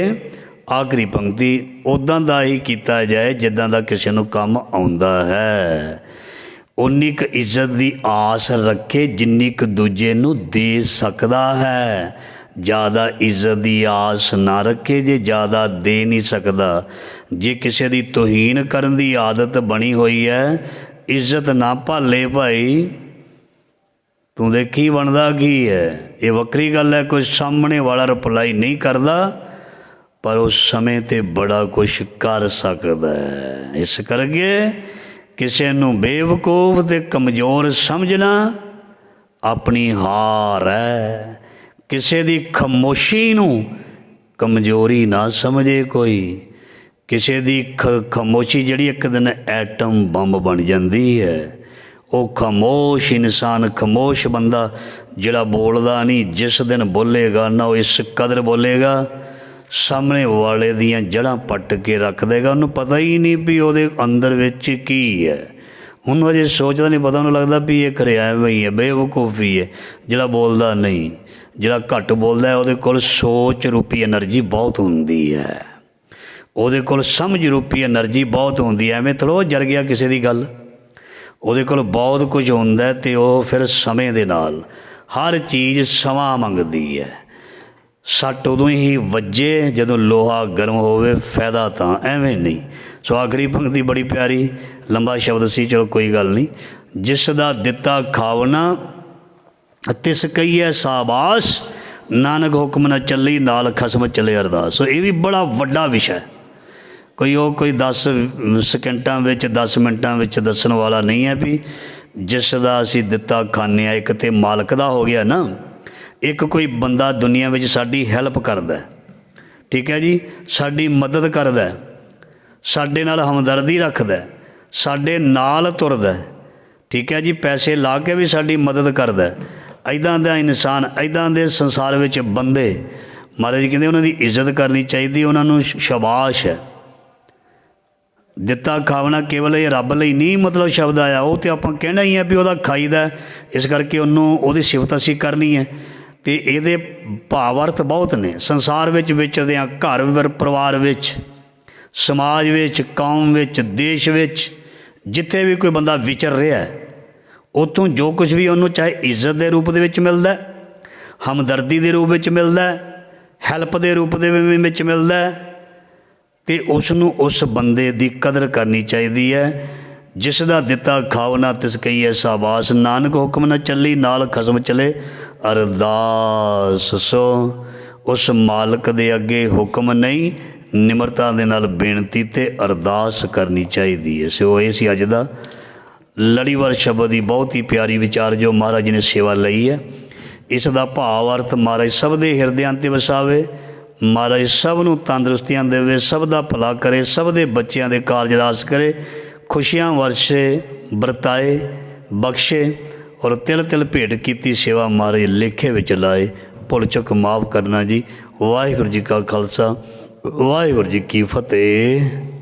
ਆਖਰੀ ਪੰਕਤੀ ਉੱਦਾਂ ਦਾ ਹੀ ਕੀਤਾ ਜਾਏ ਜਿੱਦਾਂ ਦਾ ਕਿਸੇ ਨੂੰ ਕੰਮ ਆਉਂਦਾ ਹੈ। ਉਨੀ ਕੁ ਇੱਜ਼ਤ ਦੀ ਆਸ ਰੱਖੇ ਜਿੰਨੀ ਕੁ ਦੂਜੇ ਨੂੰ ਦੇ ਸਕਦਾ ਹੈ। ਜ਼ਿਆਦਾ ਇੱਜ਼ਤ ਦੀ ਆਸ ਨਾ ਰੱਖੇ ਜੇ ਜ਼ਿਆਦਾ ਦੇ ਨਹੀਂ ਸਕਦਾ। ਜੇ ਕਿਸੇ ਦੀ ਤੋਹੀਨ ਕਰਨ ਦੀ ਆਦਤ ਬਣੀ ਹੋਈ ਹੈ, ਇੱਜ਼ਤ ਨਾ ਭਾਲੇ ਭਾਈ, ਤੂੰ ਦੇਖੀ ਬਣਦਾ ਕੀ ਹੈ। ਇਹ ਵੱਖਰੀ ਗੱਲ ਹੈ, ਕੋਈ ਸਾਹਮਣੇ ਵਾਲਾ ਰਿਪਲਾਈ ਨਹੀਂ ਕਰਦਾ, ਪਰ ਉਸ ਸਮੇਂ 'ਤੇ ਬੜਾ ਕੁਛ ਕਰ ਸਕਦਾ ਹੈ। ਇਸ ਕਰਕੇ ਕਿਸੇ ਨੂੰ ਬੇਵਕੂਫ ਅਤੇ ਕਮਜ਼ੋਰ ਸਮਝਣਾ ਆਪਣੀ ਹਾਰ ਹੈ। ਕਿਸੇ ਦੀ ਖਾਮੋਸ਼ੀ ਨੂੰ ਕਮਜ਼ੋਰੀ ਨਾ ਸਮਝੇ ਕੋਈ। ਕਿਸੇ ਦੀ ਖਾਮੋਸ਼ੀ ਜਿਹੜੀ ਇੱਕ ਦਿਨ ਐਟਮ ਬੰਬ ਬਣ ਜਾਂਦੀ ਹੈ। ਉਹ ਖਾਮੋਸ਼ ਇਨਸਾਨ, ਖਾਮੋਸ਼ ਬੰਦਾ ਜਿਹੜਾ ਬੋਲਦਾ ਨਹੀਂ, ਜਿਸ ਦਿਨ ਬੋਲੇਗਾ ਨਾ ਉਹ ਇਸ ਕਦਰ ਬੋਲੇਗਾ, ਸਾਹਮਣੇ ਵਾਲੇ ਦੀਆਂ ਜੜ੍ਹਾਂ ਪੱਟ ਕੇ ਰੱਖ ਦੇਗਾ। ਉਹਨੂੰ ਪਤਾ ਹੀ ਨਹੀਂ ਵੀ ਉਹਦੇ ਅੰਦਰ ਵਿੱਚ ਕੀ ਹੈ। ਉਹਨੂੰ ਅਜੇ ਸੋਚਦਾ ਨਹੀਂ ਪਤਾ, ਉਹਨੂੰ ਲੱਗਦਾ ਵੀ ਇਹ ਖਰਿਆ ਐਵੇਂ ਹੀ ਹੈ, ਬੇਵਕੂਫੀ ਹੈ। ਜਿਹੜਾ ਬੋਲਦਾ ਨਹੀਂ, ਜਿਹੜਾ ਘੱਟ ਬੋਲਦਾ, ਉਹਦੇ ਕੋਲ ਸੋਚ ਰੂਪੀ ਐਨਰਜੀ ਬਹੁਤ ਹੁੰਦੀ ਹੈ, ਉਹਦੇ ਕੋਲ ਸਮਝ ਰੂਪੀ ਐਨਰਜੀ ਬਹੁਤ ਹੁੰਦੀ ਹੈ। ਐਵੇਂ ਥੋੜ੍ਹਾ ਜਰ ਗਿਆ ਕਿਸੇ ਦੀ ਗੱਲ, ਉਹਦੇ ਕੋਲ ਬਹੁਤ ਕੁਝ ਹੁੰਦਾ ਅਤੇ ਉਹ ਫਿਰ ਸਮੇਂ ਦੇ ਨਾਲ ਹਰ ਚੀਜ਼ ਸਮਾਂ ਮੰਗਦੀ ਹੈ। ਸੱਟ ਉਦੋਂ ਹੀ ਵੱਜੇ ਜਦੋਂ ਲੋਹਾ ਗਰਮ ਹੋਵੇ, ਫਾਇਦਾ ਤਾਂ ਐਵੇਂ ਨਹੀਂ। ਸੋ ਆਖਰੀ ਪੰਕਤੀ ਬੜੀ ਪਿਆਰੀ, ਲੰਬਾ ਸ਼ਬਦ ਸੀ, ਚਲੋ ਕੋਈ ਗੱਲ ਨਹੀਂ। ਜਿਸ ਦਾ ਦਿੱਤਾ ਖਾਵਣਾ ਤਿਸ ਕਹੀਏ ਸਾਬਾਸ, ਨਾਨਕ ਹੁਕਮ ਨਾ ਚੱਲੀ ਨਾਲ ਖਸਮ ਚੱਲੇ ਅਰਦਾਸ। ਸੋ ਇਹ ਵੀ ਬੜਾ ਵੱਡਾ ਵਿਸ਼ਾ ਹੈ। ਕੋਈ 10 ਸਕਿੰਟਾਂ ਵਿੱਚ, 10 ਮਿੰਟਾਂ ਵਿੱਚ ਦੱਸਣ ਵਾਲਾ ਨਹੀਂ ਹੈ ਵੀ ਜਿਸ ਦਾ ਅਸੀਂ ਦਿੱਤਾ ਖਾਂਦੇ ਹਾਂ। ਇੱਕ ਤਾਂ ਮਾਲਕ ਦਾ ਹੋ ਗਿਆ ਨਾ, ਇੱਕ ਕੋਈ ਬੰਦਾ ਦੁਨੀਆ ਵਿੱਚ ਸਾਡੀ ਹੈਲਪ ਕਰਦਾ, ਠੀਕ ਹੈ ਜੀ, ਸਾਡੀ ਮਦਦ ਕਰਦਾ, ਸਾਡੇ ਨਾਲ ਹਮਦਰਦੀ ਰੱਖਦਾ, ਸਾਡੇ ਨਾਲ ਤੁਰਦਾ, ਠੀਕ ਹੈ ਜੀ, ਪੈਸੇ ਲਾ ਕੇ ਵੀ ਸਾਡੀ ਮਦਦ ਕਰਦਾ। ਇੱਦਾਂ ਦਾ ਇਨਸਾਨ, ਇੱਦਾਂ ਦੇ ਸੰਸਾਰ ਵਿੱਚ ਬੰਦੇ, ਮਹਾਰਾਜ ਜੀ ਕਹਿੰਦੇ ਉਹਨਾਂ ਦੀ ਇੱਜ਼ਤ ਕਰਨੀ ਚਾਹੀਦੀ, ਉਹਨਾਂ ਨੂੰ ਸ਼ਾਬਾਸ਼ ਹੈ। ਦਿੱਤਾ ਖਾਵਣਾ ਕੇਵਲ ਇਹ ਰੱਬ ਲਈ ਨਹੀਂ ਮਤਲਬ ਸ਼ਬਦ ਆਇਆ, ਉਹ ਤਾਂ ਆਪਾਂ ਕਹਿਣਾ ਹੀ ਹੈ ਵੀ ਉਹਦਾ ਖਾਈਦਾ, ਇਸ ਕਰਕੇ ਉਹਨੂੰ ਉਹਦੀ ਸਿਫਤ ਅਸੀਂ ਕਰਨੀ ਹੈ। ਅਤੇ ਇਹਦੇ ਭਾਵ ਅਰਥ ਬਹੁਤ ਨੇ। ਸੰਸਾਰ ਵਿੱਚ ਵਿਚਰਦੇ ਹਾਂ, ਘਰ ਪਰਿਵਾਰ ਵਿੱਚ, ਸਮਾਜ ਵਿੱਚ, ਕੌਮ ਵਿੱਚ, ਦੇਸ਼ ਵਿੱਚ, ਜਿੱਥੇ ਵੀ ਕੋਈ ਬੰਦਾ ਵਿਚਰ ਰਿਹਾ, ਉੱਥੋਂ ਜੋ ਕੁਝ ਵੀ ਉਹਨੂੰ ਚਾਹੇ ਇੱਜ਼ਤ ਦੇ ਰੂਪ ਦੇ ਵਿੱਚ ਮਿਲਦਾ, ਹਮਦਰਦੀ ਦੇ ਰੂਪ ਵਿੱਚ ਮਿਲਦਾ, ਹੈਲਪ ਦੇ ਰੂਪ ਦੇ ਵਿੱਚ ਮਿਲਦਾ, ਅਤੇ ਉਸ ਨੂੰ ਉਸ ਬੰਦੇ ਦੀ ਕਦਰ ਕਰਨੀ ਚਾਹੀਦੀ ਹੈ। ਜਿਸ ਦਾ ਦਿੱਤਾ ਖਾਵਣਾ ਤਿਸ ਕਹੀਏ ਸਾਬਾਸ, ਨਾਨਕ ਹੁਕਮ ਨਾ ਚੱਲੀ ਨਾਲ ਖਸਮ ਚਲੇ ਅਰਦਾਸ। ਸੋ ਉਸ ਮਾਲਕ ਦੇ ਅੱਗੇ ਹੁਕਮ ਨਹੀਂ, ਨਿਮਰਤਾ ਦੇ ਨਾਲ ਬੇਨਤੀ ਅਤੇ ਅਰਦਾਸ ਕਰਨੀ ਚਾਹੀਦੀ ਹੈ। ਸੋ ਇਹ ਸੀ ਅੱਜ ਦਾ ਲੜੀਵਾਰ ਸ਼ਬਦ ਦੀ ਬਹੁਤ ਹੀ ਪਿਆਰੀ ਵਿਚਾਰ ਜੋ ਮਹਾਰਾਜ ਜੀ ਨੇ ਸੇਵਾ ਲਈ ਹੈ। ਇਸ ਦਾ ਭਾਵ ਅਰਥ ਮਹਾਰਾਜ ਸਭ ਦੇ ਹਿਰਦਿਆਂ 'ਤੇ ਵਸਾਵੇ, ਮਹਾਰਾਜ ਸਭ ਨੂੰ ਤੰਦਰੁਸਤੀਆਂ ਦੇਵੇ, ਸਭ ਦਾ ਭਲਾ ਕਰੇ, ਸਭ ਦੇ ਬੱਚਿਆਂ ਦੇ ਕਾਰਜ ਰਾਸ ਕਰੇ। खुशियाँ वर्षे बरताए बख्शे और तिल तिल भेंट की सेवा मारे लेखे विच लाए। भुल चुक माफ़ करना जी। वाहिगुरू जी का खालसा वाहिगुरू जी की फतेह।